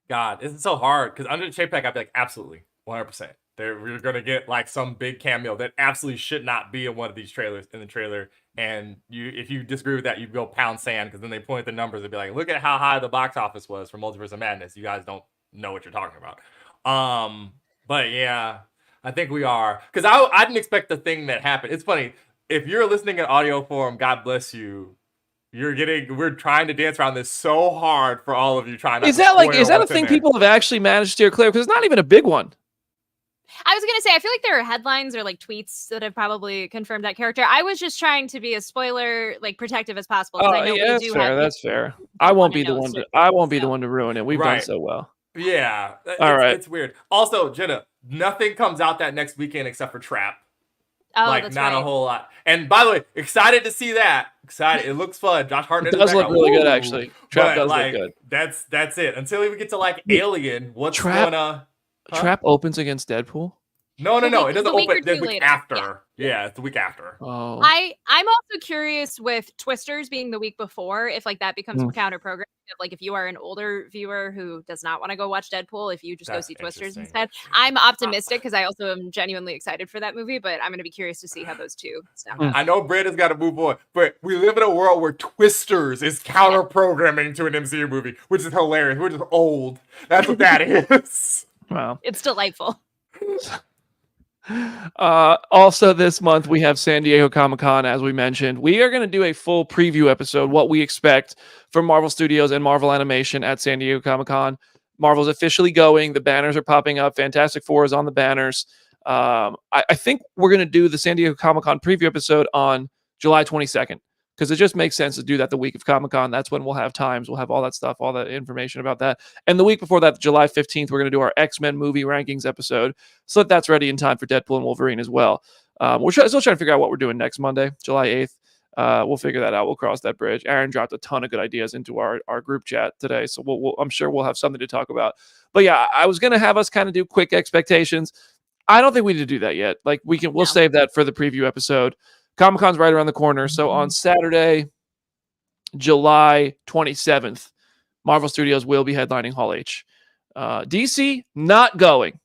God, it's so hard because under the shape pack, I'd be like, absolutely, 100%. We're gonna get like some big cameo that absolutely should not be in one of these trailers in the trailer. And if you disagree with that, you go pound sand because then they point at the numbers and be like, look at how high the box office was for Multiverse of Madness. You guys don't know what you're talking about. But yeah. I think we are, because I didn't expect the thing that happened. It's funny, if you're listening in audio form, God bless you. We're trying to dance around this so hard for all of you trying to. Is that a thing people have actually managed to steer clear? Because it's not even a big one. I was gonna say, I feel like there are headlines or like tweets that have probably confirmed that character. I was just trying to be as spoiler protective as possible. Oh, yeah, that's fair. I won't be the one to ruin it. We've done so well. Yeah. Right. It's weird. Also, Jenna, nothing comes out that next weekend except for Trap. Oh, that's not right. A whole lot. And by the way, excited to see that. Excited. It looks fun. Josh Hartnett does look really good, actually. Trap does look good. That's it. Until we get to like Alien, what's gonna... Trap opens against Deadpool? No. It doesn't open the week after. Yeah, it's the week after. Oh. I'm also curious with Twisters being the week before, if like that becomes counter programming. Like if you are an older viewer who does not want to go watch Deadpool, if you just go see Twisters instead. I'm optimistic because I also am genuinely excited for that movie, but I'm going to be curious to see how those two sound. I know Brandon's got to move on, but we live in a world where Twisters is counter programming to an MCU movie, which is hilarious. We're just old. That's what that is. Wow. It's delightful. Also this month we have San Diego Comic-Con, as we mentioned. We are going to do a full preview episode, what we expect from Marvel Studios and Marvel Animation at San Diego Comic-Con. Marvel's officially going. The banners are popping up. Fantastic Four is on the banners. I think we're going to do the San Diego Comic-Con preview episode on July 22nd, because it just makes sense to do that the week of Comic-Con. That's when we'll have times. We'll have all that stuff, all that information about that. And the week before that, July 15th, we're going to do our X-Men movie rankings episode, so that that's ready in time for Deadpool and Wolverine as well. We're still trying to figure out what we're doing next Monday, July 8th. We'll figure that out. We'll cross that bridge. Aaron dropped a ton of good ideas into our group chat today, so I'm sure we'll have something to talk about. But yeah, I was going to have us kind of do quick expectations. I don't think we need to do that yet. Like we'll save that for the preview episode. Comic-Con's right around the corner. So on Saturday, July 27th, Marvel Studios will be headlining Hall H. DC not going.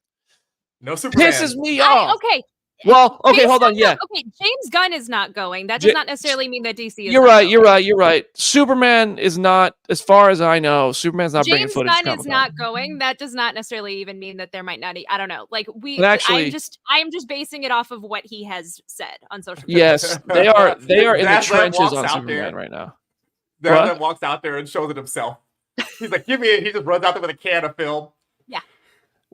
No Superman. Pisses me off. Okay. Well, okay, James hold on. Gunn Yeah. Okay, James Gunn is not going. That does not necessarily mean that DC is You're not right. going. You're right. Superman is not, as far as I know, Superman's not bringing James footage to Gunn is Comic-Con. not going. That does not necessarily even mean that there might not. I don't know. Like But actually, I'm just basing it off of what he has said on social media. yes, they are in the That trenches walks on out Superman there. right now. That walks out there and shows it himself. He's like, give me it. He just runs out there with a can of film. Yeah.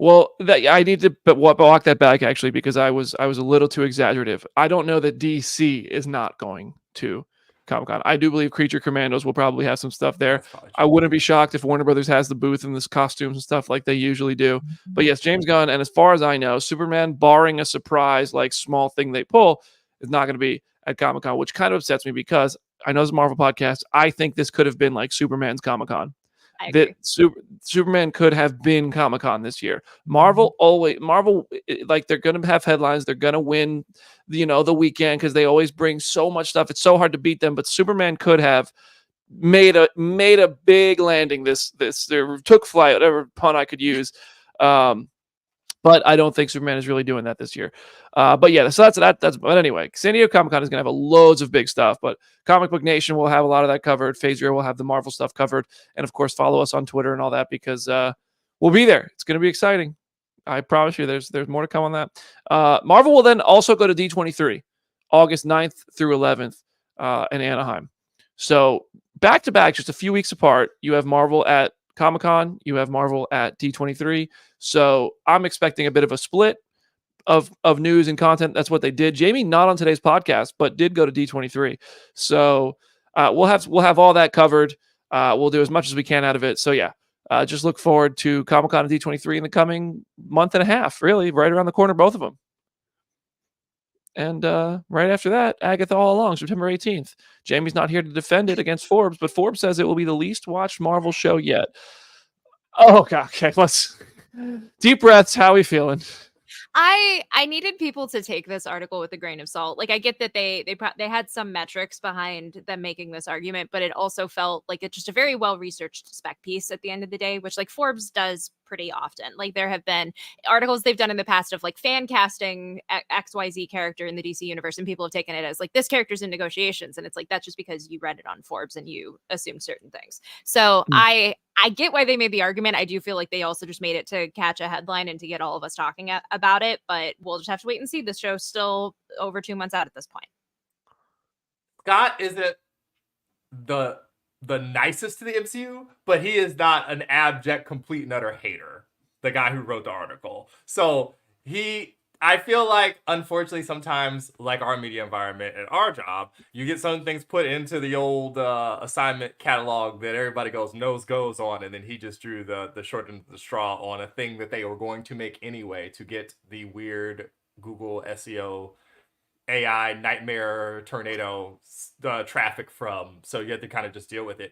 Well, I need to walk that back actually, because I was a little too exaggerative. I don't know that DC is not going to Comic-Con. I do believe Creature Commandos will probably have some stuff there. I wouldn't be shocked if Warner Brothers has the booth and this costumes and stuff like they usually do. But yes, James Gunn, and as far as I know, Superman, barring a surprise like small thing they pull, is not going to be at Comic-Con, which kind of upsets me because I know it's a Marvel podcast. I think this could have been like Superman's Comic-Con. That Superman could have been Comic-Con this year. Marvel, like they're going to have headlines. They're going to win, the weekend, because they always bring so much stuff. It's so hard to beat them. But Superman could have made a big landing. This took flight, whatever pun I could use. But I don't think Superman is really doing that this year. But yeah, so that's. But anyway, San Diego Comic-Con is going to have loads of big stuff. But Comic Book Nation will have a lot of that covered. Phase Zero will have the Marvel stuff covered, and of course, follow us on Twitter and all that, because we'll be there. It's going to be exciting. I promise you. There's more to come on that. Marvel will then also go to D23, August 9th through 11th in Anaheim. So back to back, just a few weeks apart. You have Marvel at Comic-Con, you have Marvel at D23. So I'm expecting a bit of a split of news and content. That's what they did. Jamie, not on today's podcast, but did go to D23. So we'll have all that covered. We'll do as much as we can out of it. So yeah, just look forward to Comic-Con and D23 in the coming month and a half, really, right around the corner, both of them. And right after that, Agatha All Along, September 18th. Jamie's not here to defend it against Forbes, but Forbes says it will be the least watched Marvel show yet. Oh, God. Okay, let's... Deep breaths. How are we feeling? I needed people to take this article with a grain of salt. Like, I get that they had some metrics behind them making this argument, but it also felt like it's just a very well researched spec piece at the end of the day, which like Forbes does pretty often. Like, there have been articles they've done in the past of like fan casting XYZ character in the DC universe, and people have taken it as like, this character's in negotiations, and it's like, that's just because you read it on Forbes and you assumed certain things. So I get why they made the argument. I do feel like they also just made it to catch a headline and to get all of us talking about it, but we'll just have to wait and see. The show's still over 2 months out at this point. Scott isn't the nicest to the MCU, but he is not an abject, complete and utter hater. The guy who wrote the article. So I feel like, unfortunately, sometimes, like our media environment and our job, you get some things put into the old assignment catalog that everybody goes on, and then he just drew the short end of the straw on a thing that they were going to make anyway to get the weird Google SEO AI nightmare tornado traffic from. So you have to kind of just deal with it.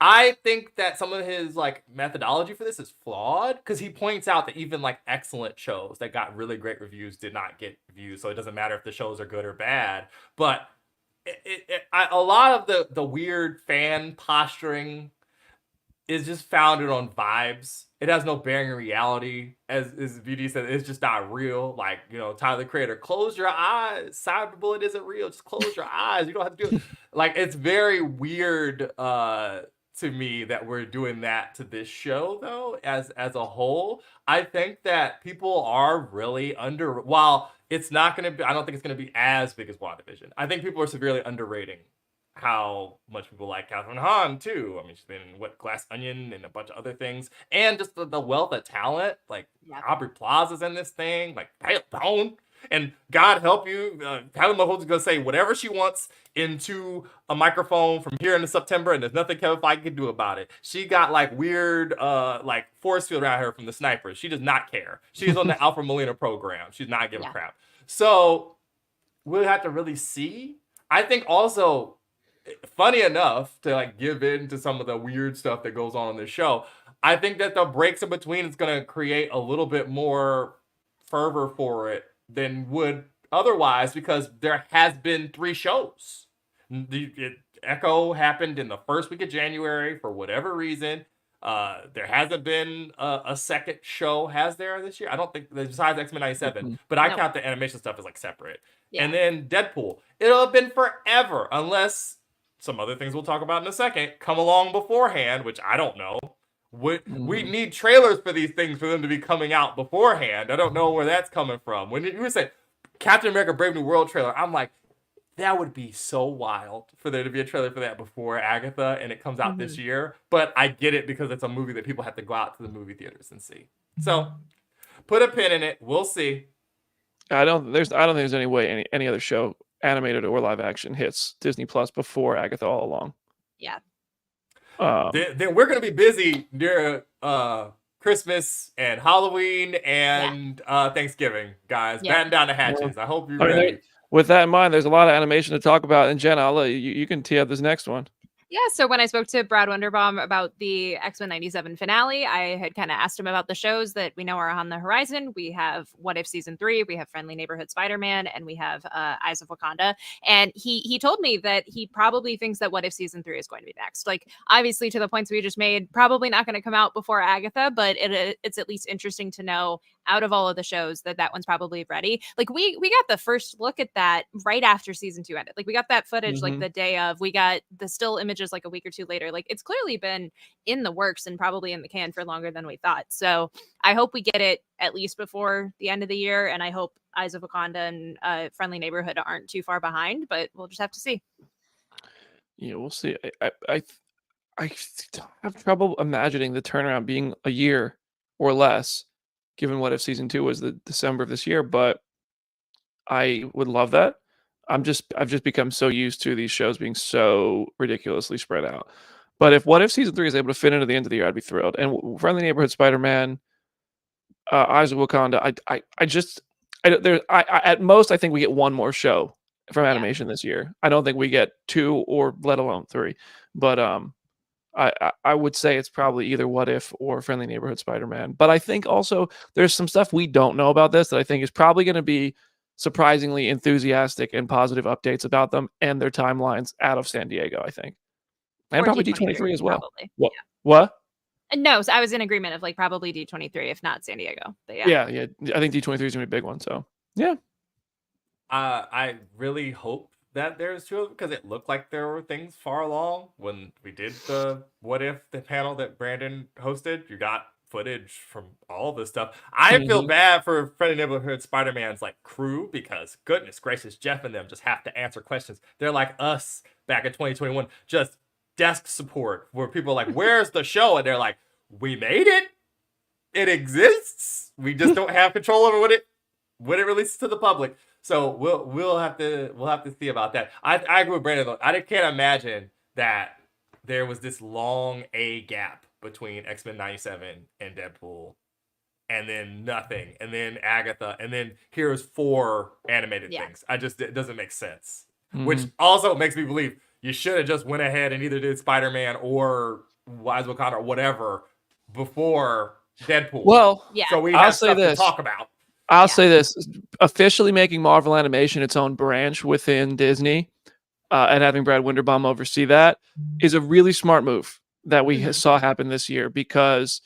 I think that some of his like methodology for this is flawed, because he points out that even like excellent shows that got really great reviews did not get views. So it doesn't matter if the shows are good or bad. But a lot of the weird fan posturing is just founded on vibes. It has no bearing in reality. As VD said, it's just not real. Like, Tyler the Creator, close your eyes. Cyberbullet isn't real. Just close your eyes. You don't have to do it. Like, it's very weird to me that we're doing that to this show though, as a whole. I think that people are really while it's not going to be, I don't think it's going to be as big as WandaVision. I think people are severely underrating how much people like Catherine Hahn too. I mean, she's been in Glass Onion and a bunch of other things, and just the wealth of talent. Like Aubrey Plaza's in this thing, like Pale Bone. And God help you, Helen Mulholland's gonna say whatever she wants into a microphone from here into September, and there's nothing Kevin Feige can do about it. She got like weird, like force field around her from the snipers. She does not care. She's on the Alfred Molina program. She's not giving a crap. So we'll have to really see. I think also, funny enough, to like give in to some of the weird stuff that goes on in this show, I think that the breaks in between is gonna create a little bit more fervor for it than would otherwise, because there has been 3 shows. Echo happened in the first week of January for whatever reason. There hasn't been a second show, has there, this year? I don't think, besides X-Men 97, but I count the animation stuff as like separate. And then Deadpool. It'll have been forever unless some other things we'll talk about in a second come along beforehand, which I don't know. We need trailers for these things for them to be coming out beforehand. I don't know where that's coming from. When you were saying Captain America Brave New World trailer, I'm like, that would be so wild for there to be a trailer for that before Agatha and it comes out this year. But I get it because it's a movie that people have to go out to the movie theaters and see. So put a pin in it. We'll see. I don't think there's any way any other show, animated or live action, hits Disney Plus before Agatha all along. Yeah. Then we're gonna be busy near Christmas and Halloween and Thanksgiving, guys. Batten down the hatches. I hope you're ready. With that in mind, there's a lot of animation to talk about. And Jenna, I'll let you can tee up this next one. Yeah, so when I spoke to Brad Wunderbaum about the X-Men 97 finale, I had kind of asked him about the shows that we know are on the horizon. We have What If Season 3, we have Friendly Neighborhood Spider-Man, and we have Eyes of Wakanda. And he told me that he probably thinks that What If Season 3 is going to be next. Like, obviously, to the points we just made, probably not going to come out before Agatha, but it's at least interesting to know, out of all of the shows, that one's probably ready. Like, we got the first look at that right after Season 2 ended. Like, we got that footage like the day of. We got the still images like a week or two later. Like, it's clearly been in the works and probably in the can for longer than we thought. So I hope we get it at least before the end of the year, and I hope Eyes of Wakanda and Friendly Neighborhood aren't too far behind, but we'll just have to see. Yeah, we'll see. I have trouble imagining the turnaround being a year or less, given What If Season 2 was the December of this year, but I would love that. I've just become so used to these shows being so ridiculously spread out. But if What If Season 3 is able to fit into the end of the year, I'd be thrilled. And Friendly Neighborhood Spider-Man, Eyes of Wakanda, at most I think we get one more show from animation this year. I don't think we get 2 or let alone 3. But I would say it's probably either What If or Friendly Neighborhood Spider-Man. But I think also there's some stuff we don't know about this that I think is probably going to be surprisingly enthusiastic and positive updates about them and their timelines out of San Diego, I think. And Or probably D23 as well. Probably. What? No, so I was in agreement of like probably D23, if not San Diego. But yeah. I think D23 is going to be a big one. So, yeah. I really hope that there's 2 of them, because it looked like there were things far along when we did the What If, the panel that Brandon hosted. You got footage from all this stuff. I feel bad for Friendly Neighborhood Spider-Man's like crew, because goodness gracious, Jeff and them just have to answer questions. They're like us back in 2021, just desk support where people are like, where's the show? And they're like, we made it. It exists. We just don't have control over when it releases to the public. So we'll have to see about that. I agree with Brandon though. I can't imagine that there was this long gap between X-Men 97 and Deadpool, and then nothing, and then Agatha, and then here's 4 animated things. It doesn't make sense. Which also makes me believe you should have just went ahead and either did Spider-Man or Wise Wakanda or whatever before Deadpool. Well, so we have stuff to talk about. I'll say this: officially making Marvel Animation its own branch within Disney, and having Brad Wunderbaum oversee that is a really smart move that we saw happen this year, because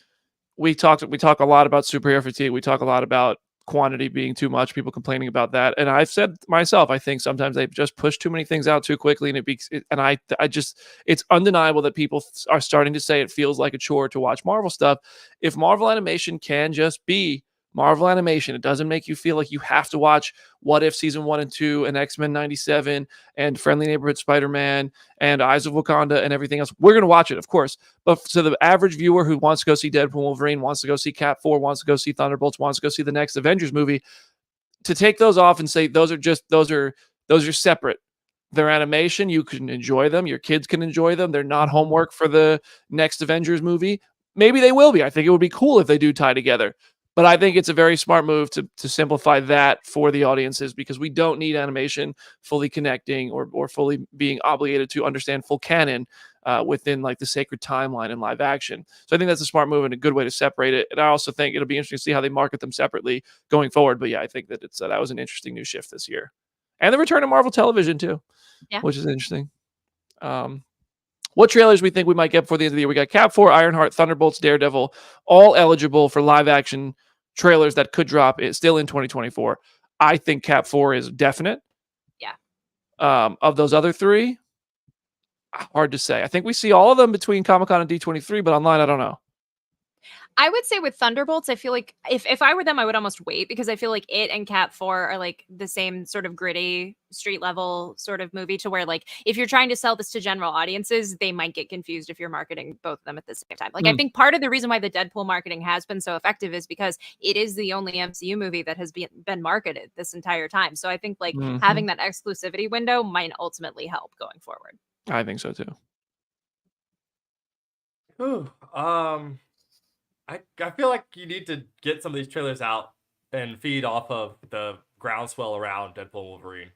we talk a lot about superhero fatigue. We talk a lot about quantity being too much, people complaining about that. And I've said myself, I think sometimes they just push too many things out too quickly, and I just, it's undeniable that people are starting to say it feels like a chore to watch Marvel stuff. If Marvel animation can just be Marvel animation, it doesn't make you feel like you have to watch What If season 1 and 2 and X-Men 97 and Friendly Neighborhood Spider-Man and Eyes of Wakanda and everything else. We're going to watch it, of course. But to the average viewer who wants to go see Deadpool, Wolverine, wants to go see Cat 4, wants to go see Thunderbolts, wants to go see the next Avengers movie, to take those off and say those are separate. They're animation. You can enjoy them. Your kids can enjoy them. They're not homework for the next Avengers movie. Maybe they will be. I think it would be cool if they do tie together. But I think it's a very smart move to simplify that for the audiences, because we don't need animation fully connecting or fully being obligated to understand full canon within like the sacred timeline in live action. So I think that's a smart move and a good way to separate it. And I also think it'll be interesting to see how they market them separately going forward. But yeah, I think that that was an interesting new shift this year. And the return of Marvel Television too, which is interesting. What trailers we think we might get before the end of the year? We got Cap 4, Ironheart, Thunderbolts, Daredevil, all eligible for live action trailers that could drop still in 2024. I think Cap 4 is definite. Yeah. Of those other three, hard to say. I think we see all of them between Comic-Con and D23, but online, I don't know. I would say with Thunderbolts, I feel like if I were them, I would almost wait, because I feel like it and Cat 4 are like the same sort of gritty street level sort of movie, to where like if you're trying to sell this to general audiences, they might get confused if you're marketing both of them at the same time. Like I think part of the reason why the Deadpool marketing has been so effective is because it is the only MCU movie that has been marketed this entire time. So I think like having that exclusivity window might ultimately help going forward. I think so too. Ooh, I feel like you need to get some of these trailers out and feed off of the groundswell around Deadpool and Wolverine.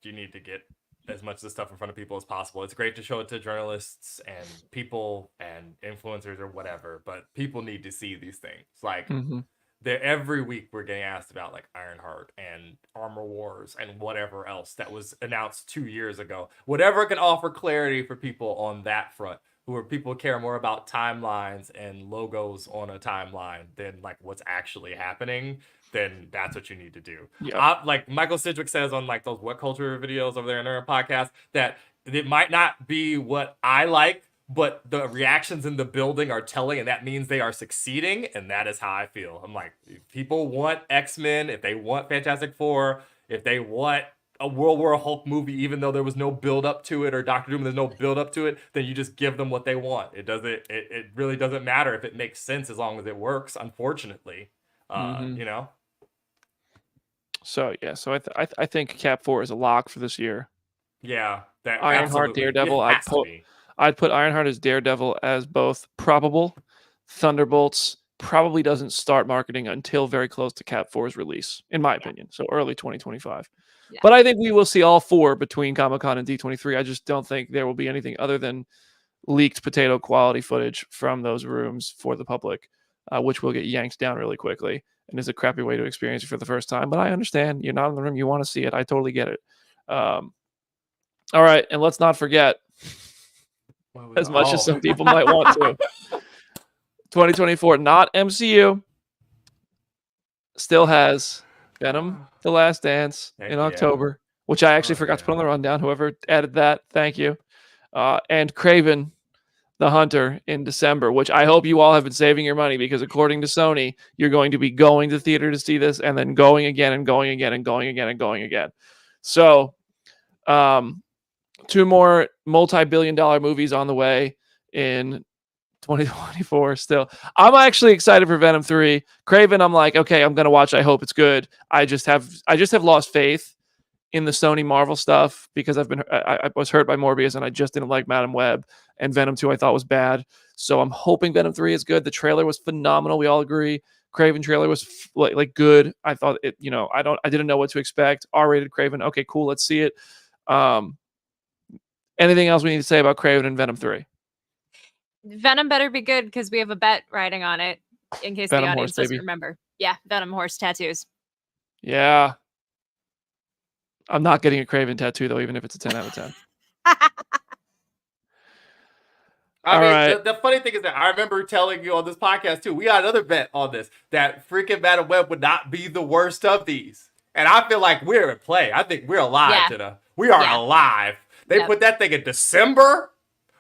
You need to get as much of the stuff in front of people as possible. It's great to show it to journalists and people and influencers or whatever, but people need to see these things. Like every week we're getting asked about like Ironheart and Armor Wars and whatever else that was announced 2 years ago. Whatever can offer clarity for people on that front, where people care more about timelines and logos on a timeline than like what's actually happening, then that's what you need to do. Like Michael Sidgwick says on like those What Culture videos over there in their podcast, that it might not be what I like, but the reactions in the building are telling, and that means they are succeeding, and that is how I feel. I'm like, if people want X-Men, if they want Fantastic Four, if they want a World War Hulk movie, even though there was no build up to it, or Doctor Doom, there's no build up to it, then you just give them what they want. It really doesn't matter if it makes sense as long as it works, unfortunately. You know? So yeah, so I think Cap 4 is a lock for this year. Yeah. That Ironheart, Daredevil. I'd put Ironheart as Daredevil as both probable. Thunderbolts probably doesn't start marketing until very close to Cap 4's release, in my opinion. So early 2025. Yeah. But I think we will see all four between Comic-Con and D23. I just don't think there will be anything other than leaked potato quality footage from those rooms for the public, which will get yanked down really quickly and is a crappy way to experience it for the first time. But I understand you're not in the room. You want to see it. I totally get it. All right. And let's not forget, as much as some people might want to, 2024, not MCU, still has Venom: The Last Dance in October, which I actually forgot to put on the rundown. Whoever added that, thank you. And Kraven the Hunter in December, which I hope you all have been saving your money, because according to Sony, you're going to be going to theater to see this and then going again and going again and going again and going again. So, two more multi-billion-dollar movies on the way in 2024 still. I'm actually excited for Venom 3. Kraven, I'm like, okay, I'm gonna watch. I hope it's good. I just have lost faith in the Sony Marvel stuff, because I was hurt by Morbius and I just didn't like Madam Web, and Venom 2 I thought was bad. So I'm hoping Venom 3 is good. The trailer was phenomenal. We all agree. Kraven trailer was like good. I thought it, I didn't know what to expect. R-rated Kraven. Okay, cool. Let's see it. Anything else we need to say about Kraven and Venom 3? Venom better be good, because we have a bet riding on it, in case Venom the audience horse, doesn't remember. Yeah, Venom horse tattoos. Yeah. I'm not getting a Kraven tattoo, though, even if it's a 10 out of 10. I All mean, right. the funny thing is that I remember telling you on this podcast too. We got another bet on this that freaking Madam Web would not be the worst of these, and I feel like we're in play. I think we're alive, Yeah. Jenna. We are Yeah. alive. They Yep. put that thing in December.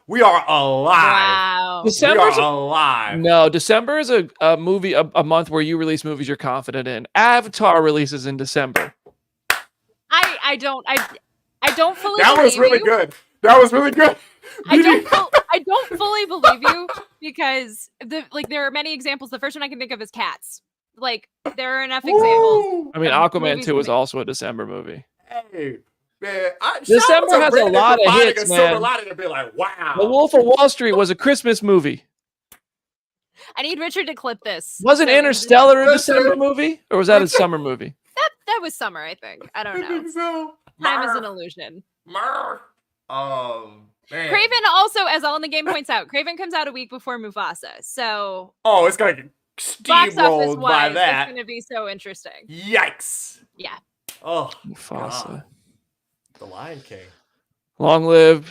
We are alive. Wow. We December's are alive. No, December is a movie, a month where you release movies you're confident in. Avatar releases in December. I don't fully That was believe really you. good. That was really good. I don't fully believe you because there are many examples. The first one I can think of is Cats. Like there are enough examples. Woo! I mean, of Aquaman movies 2 was coming- also a December movie. Hey, man. December shout out to has a Brandon lot for of finding hits, a silver man. lining and be like, wow. The Wolf of Wall Street was a Christmas movie. I need Richard to clip this. Wasn't So- Interstellar a Listen. December movie? Or was that a summer movie? That was summer, I think. I don't I know. think so. Time is an illusion. Man. Man. Craven also, as All in the Game points out, Craven comes out a week before Mufasa. So Oh, it's gonna get box office steamrolled by wise, that. it's gonna be so interesting. Yikes. Yeah. Oh, Mufasa. God. The Lion King. Long live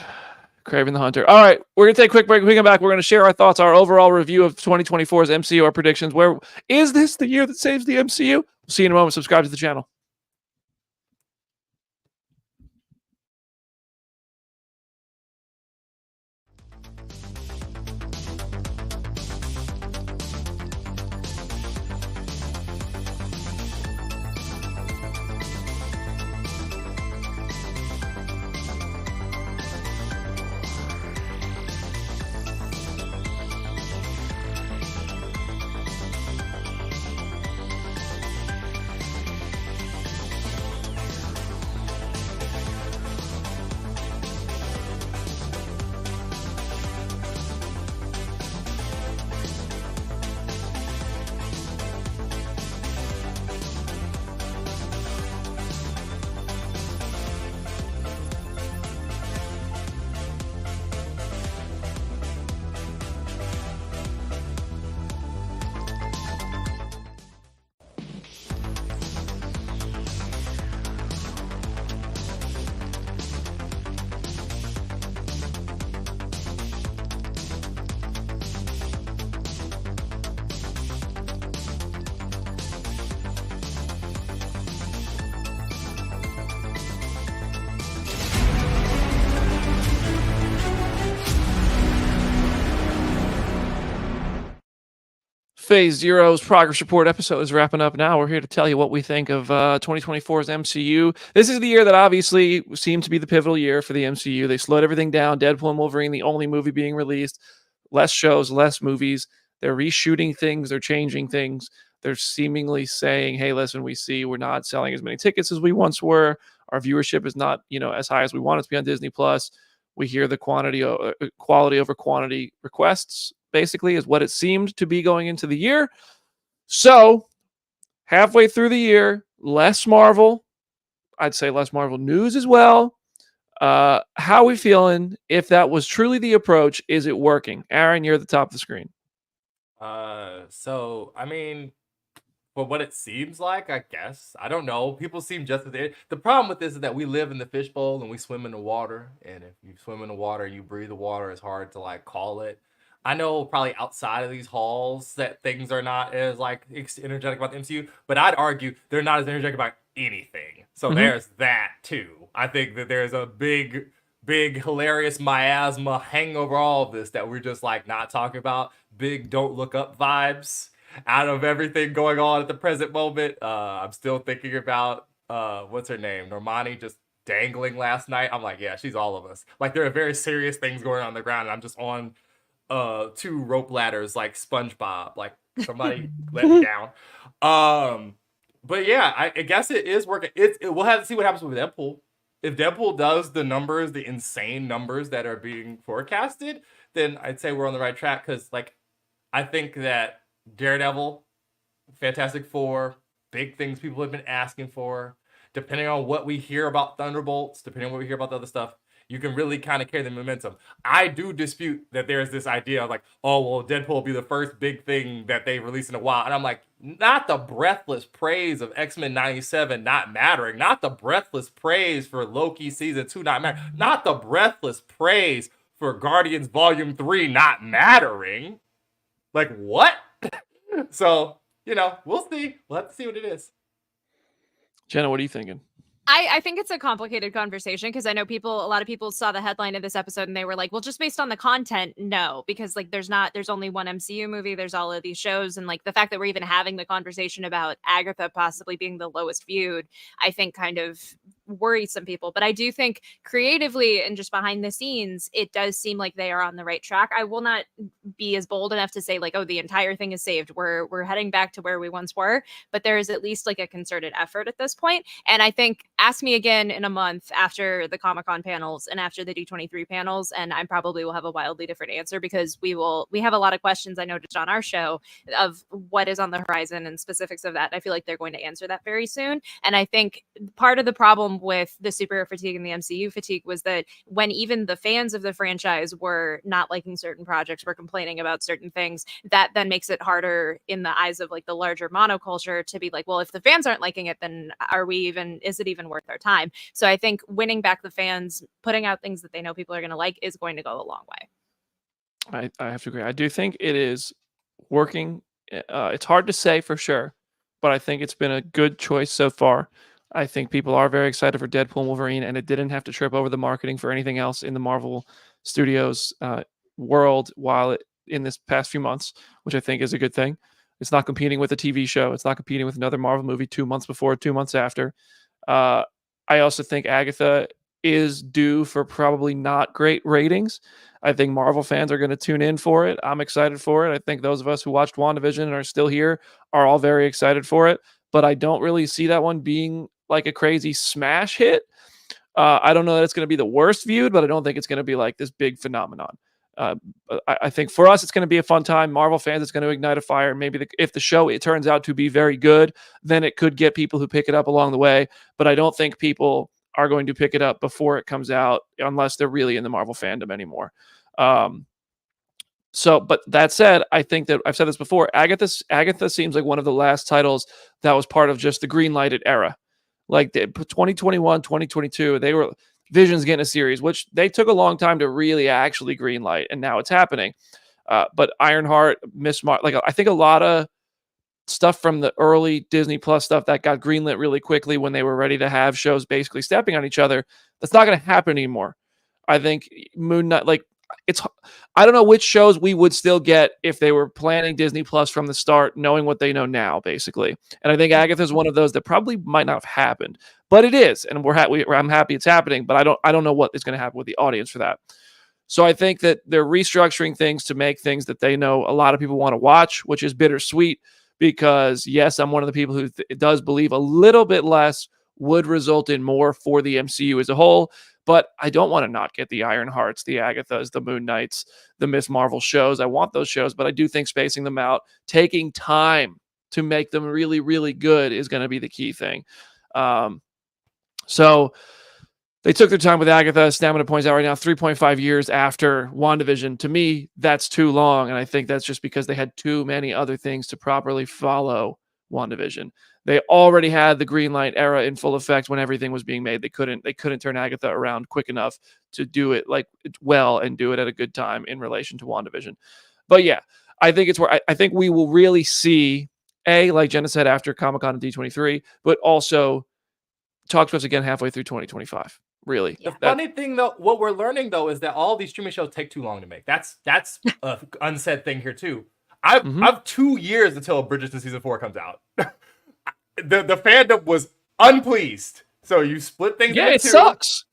Craven the Hunter. All right, we're going to take a quick break. When we come back, we're going to share our thoughts, our overall review of 2024's MCU, our predictions. Where is this the year that saves the MCU? We'll see you in a moment. Subscribe to the channel. Phase Zero's progress report episode is wrapping up now. We're here to tell you what we think of 2024's MCU. This is the year that obviously seemed to be the pivotal year for the MCU. They slowed everything down. Deadpool and Wolverine, the only movie being released. Less shows, less movies. They're reshooting things. They're changing things. They're seemingly saying, hey, listen, we see we're not selling as many tickets as we once were. Our viewership is not, as high as we want it to be on Disney+. We hear the quality over quantity requests, basically, is what it seemed to be going into the year. So, halfway through the year, less Marvel. I'd say less Marvel news as well. How are we feeling? If that was truly the approach, is it working? Aaron, you're at the top of the screen. So I mean, for what it seems like, I guess. I don't know. People seem just as the problem with this is that we live in the fishbowl and we swim in the water. And if you swim in the water and you breathe the water, it's hard to call it. I know probably outside of these halls that things are not as energetic about the MCU, but I'd argue they're not as energetic about anything. So there's that too. I think that there's a big, hilarious miasma hanging over all of this that we're just not talking about. Big don't look up vibes out of everything going on at the present moment. I'm still thinking about what's her name? Normani just dangling last night. I'm like, yeah, she's all of us. There are very serious things going on the ground, and I'm just on 2 rope ladders like SpongeBob. Somebody let me down. But yeah, I guess it is working. We'll have to see what happens with Deadpool. If Deadpool does the numbers, the insane numbers that are being forecasted, then I'd say we're on the right track. Because I think that Daredevil, Fantastic Four, big things people have been asking for. Depending on what we hear about Thunderbolts, depending on what we hear about the other stuff, you can really kind of carry the momentum. I do dispute that there's this idea of Deadpool will be the first big thing that they release in a while. And I'm like, not the breathless praise of X-Men 97 not mattering. Not the breathless praise for Loki season 2 not mattering. Not the breathless praise for Guardians Volume 3 not mattering. Like, what? So, we'll see. We'll have to see what it is. Jenna, what are you thinking? I think it's a complicated conversation because I know a lot of people saw the headline of this episode and they were like, well, just based on the content, no, because like there's only one MCU movie, there's all of these shows. And like the fact that we're even having the conversation about Agatha possibly being the lowest viewed, I think kind of worries some people. But I do think creatively and just behind the scenes, it does seem like they are on the right track. I will not be as bold enough to say like, oh, the entire thing is saved. We're heading back to where we once were, but there is at least like a concerted effort at this point. And I think ask me again in a month after the Comic-Con panels and after the D23 panels, and I probably will have a wildly different answer because we have a lot of questions I noticed on our show of what is on the horizon and specifics of that. I feel like they're going to answer that very soon. And I think part of the problem with the superhero fatigue and the MCU fatigue was that when even the fans of the franchise were not liking certain projects, were complaining about certain things, that then makes it harder in the eyes of like the larger monoculture to be like, well, if the fans aren't liking it, then is it even worth our time? So I think winning back the fans, putting out things that they know people are going to like is going to go a long way. I have to agree. I do think it is working. It's hard to say for sure, but I think it's been a good choice so far. I think people are very excited for Deadpool and Wolverine, and it didn't have to trip over the marketing for anything else in the Marvel Studios world in this past few months, which I think is a good thing. It's not competing with a TV show. It's not competing with another Marvel movie 2 months before, 2 months after. I also think Agatha is due for probably not great ratings. I think Marvel fans are going to tune in for it. I'm excited for it. I think those of us who watched WandaVision and are still here are all very excited for it. But I don't really see that one being like a crazy smash hit. I don't know that it's going to be the worst viewed, but I don't think it's going to be like this big phenomenon. I think for us, it's going to be a fun time. Marvel fans, it's going to ignite a fire. Maybe if the show it turns out to be very good, then it could get people who pick it up along the way. But I don't think people are going to pick it up before it comes out unless they're really in the Marvel fandom anymore. But that said, I think that I've said this before. Agatha seems like one of the last titles that was part of just the green lighted era. Like 2021, 2022, they were Vision's getting a series, which they took a long time to really actually greenlight, and now it's happening. But Ironheart, Miss Marvel, I think a lot of stuff from the early Disney Plus stuff that got greenlit really quickly when they were ready to have shows basically stepping on each other. That's not going to happen anymore. I think Moon Knight, I don't know which shows we would still get if they were planning Disney Plus from the start, knowing what they know now, basically. And I think Agatha is one of those that probably might not have happened, but it is, and I'm happy it's happening. But I don't know what is going to happen with the audience for that. So I think that they're restructuring things to make things that they know a lot of people want to watch, which is bittersweet because yes, I'm one of the people who does believe a little bit less would result in more for the MCU as a whole. But I don't want to not get the Ironhearts, the Agathas, the Moon Knights, the Miss Marvel shows. I want those shows, but I do think spacing them out, taking time to make them really, really good is going to be the key thing. So they took their time with Agatha. Stamina points out right now, 3.5 years after WandaVision. To me, that's too long, and I think that's just because they had too many other things to properly follow WandaVision. They already had the green light era in full effect when everything was being made. They couldn't turn Agatha around quick enough to do it well and do it at a good time in relation to WandaVision. But yeah, I think it's where I think we will really see like Jenna said after Comic-Con and D23, but also talk to us again halfway through 2025. Really. Yeah. The funny thing though, what we're learning though is that all these streaming shows take too long to make. That's a unsaid thing here too. I've 2 years until Bridgerton season 4 comes out. The fandom was unpleased. So you split things. Yeah, it sucks.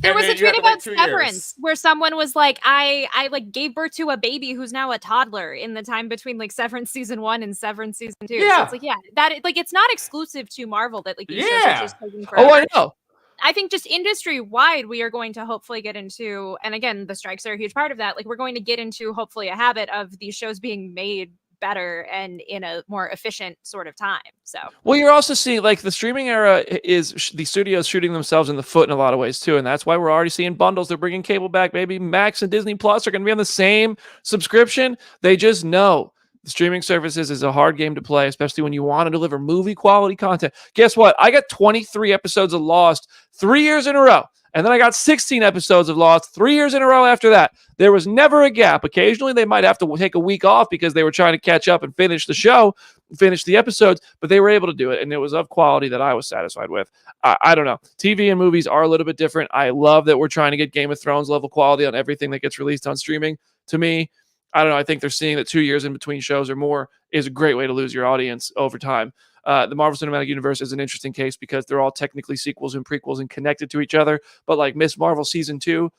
There was a tweet about Severance where someone was like, I gave birth to a baby who's now a toddler in the time between Severance season 1 and Severance season 2. Yeah. So it's it's not exclusive to Marvel that these shows are just taking forever. Oh, I know. I think just industry wide, we are going to hopefully get into, and again, the strikes are a huge part of that. We're going to get into hopefully a habit of these shows being made better and in a more efficient sort of time. So, well, you're also seeing the streaming era is the studios shooting themselves in the foot in a lot of ways too, and that's why we're already seeing bundles. They're bringing cable back. Maybe Max and Disney Plus are going to be on the same subscription. They just know the streaming services is a hard game to play, especially when you want to deliver movie quality content. Guess what? I got 23 episodes of Lost 3 years in a row. And then I got 16 episodes of Lost 3 years in a row after that. There was never a gap. Occasionally, they might have to take a week off because they were trying to catch up and finish the show, finish the episodes, but they were able to do it, and it was of quality that I was satisfied with. I don't know. TV and movies are a little bit different. I love that we're trying to get Game of Thrones level quality on everything that gets released on streaming. To me, I don't know. I think they're seeing that 2 years in between shows or more is a great way to lose your audience over time. The Marvel Cinematic Universe is an interesting case because they're all technically sequels and prequels and connected to each other. But like Miss Marvel season 2,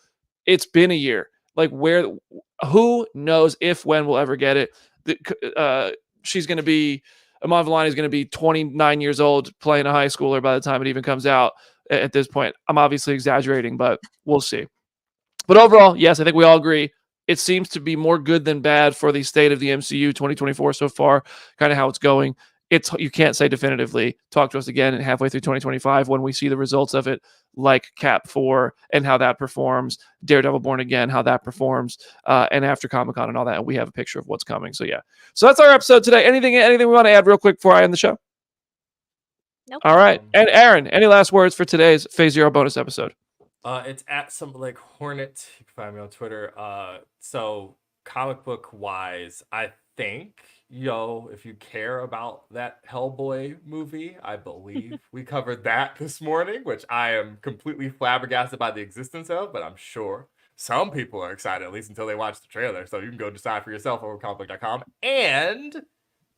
it's been a year. Like who knows if, when we'll ever get it. She's going to be, Iman Vellani is going to be 29 years old playing a high schooler by the time it even comes out at this point. I'm obviously exaggerating, but we'll see. But overall, yes, I think we all agree. It seems to be more good than bad for the state of the MCU 2024 so far, kind of how it's going. You can't say definitively. Talk to us again halfway through 2025 when we see the results of it, like Cap 4 and how that performs, Daredevil Born Again, how that performs, and after Comic-Con and all that, and we have a picture of what's coming. So yeah. So that's our episode today. Anything we want to add real quick before I end the show? Nope. All right. And Aaron, any last words for today's Phase Zero bonus episode? It's at something like Hornet. You can find me on Twitter. So comic book wise, I think, if you care about that Hellboy movie, I believe we covered that this morning, which I am completely flabbergasted by the existence of, but I'm sure some people are excited, at least until they watch the trailer. So you can go decide for yourself over comicbook.com. And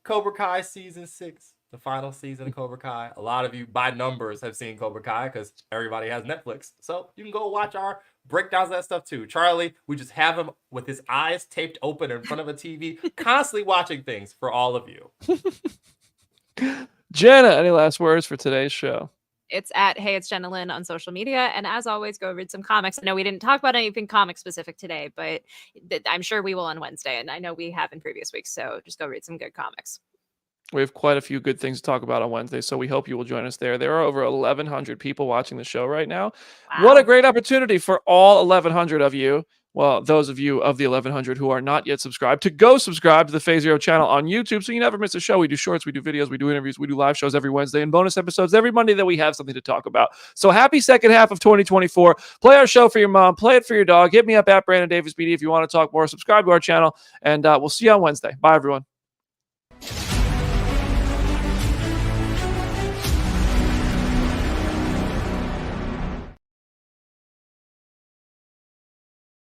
Cobra Kai season 6. The final season of Cobra Kai. A lot of you, by numbers, have seen Cobra Kai because everybody has Netflix. So you can go watch our breakdowns of that stuff too. Charlie, we just have him with his eyes taped open in front of a TV, constantly watching things for all of you. Jenna, any last words for today's show? It's at Hey It's Jenna Lynn on social media. And as always, go read some comics. I know we didn't talk about anything comic specific today, but I'm sure we will on Wednesday. And I know we have in previous weeks. So just go read some good comics. We have quite a few good things to talk about on Wednesday, so we hope you will join us there. There are over 1,100 people watching the show right now. Wow. What a great opportunity for all 1,100 of you. Well, those of you of the 1,100 who are not yet subscribed, to go subscribe to the Phase Zero channel on YouTube so you never miss a show. We do shorts, we do videos, we do interviews, we do live shows every Wednesday, and bonus episodes every Monday that we have something to talk about. So happy second half of 2024. Play our show for your mom. Play it for your dog. Hit me up at Brandon Davis BD if you want to talk more. Subscribe to our channel, and we'll see you on Wednesday. Bye, everyone.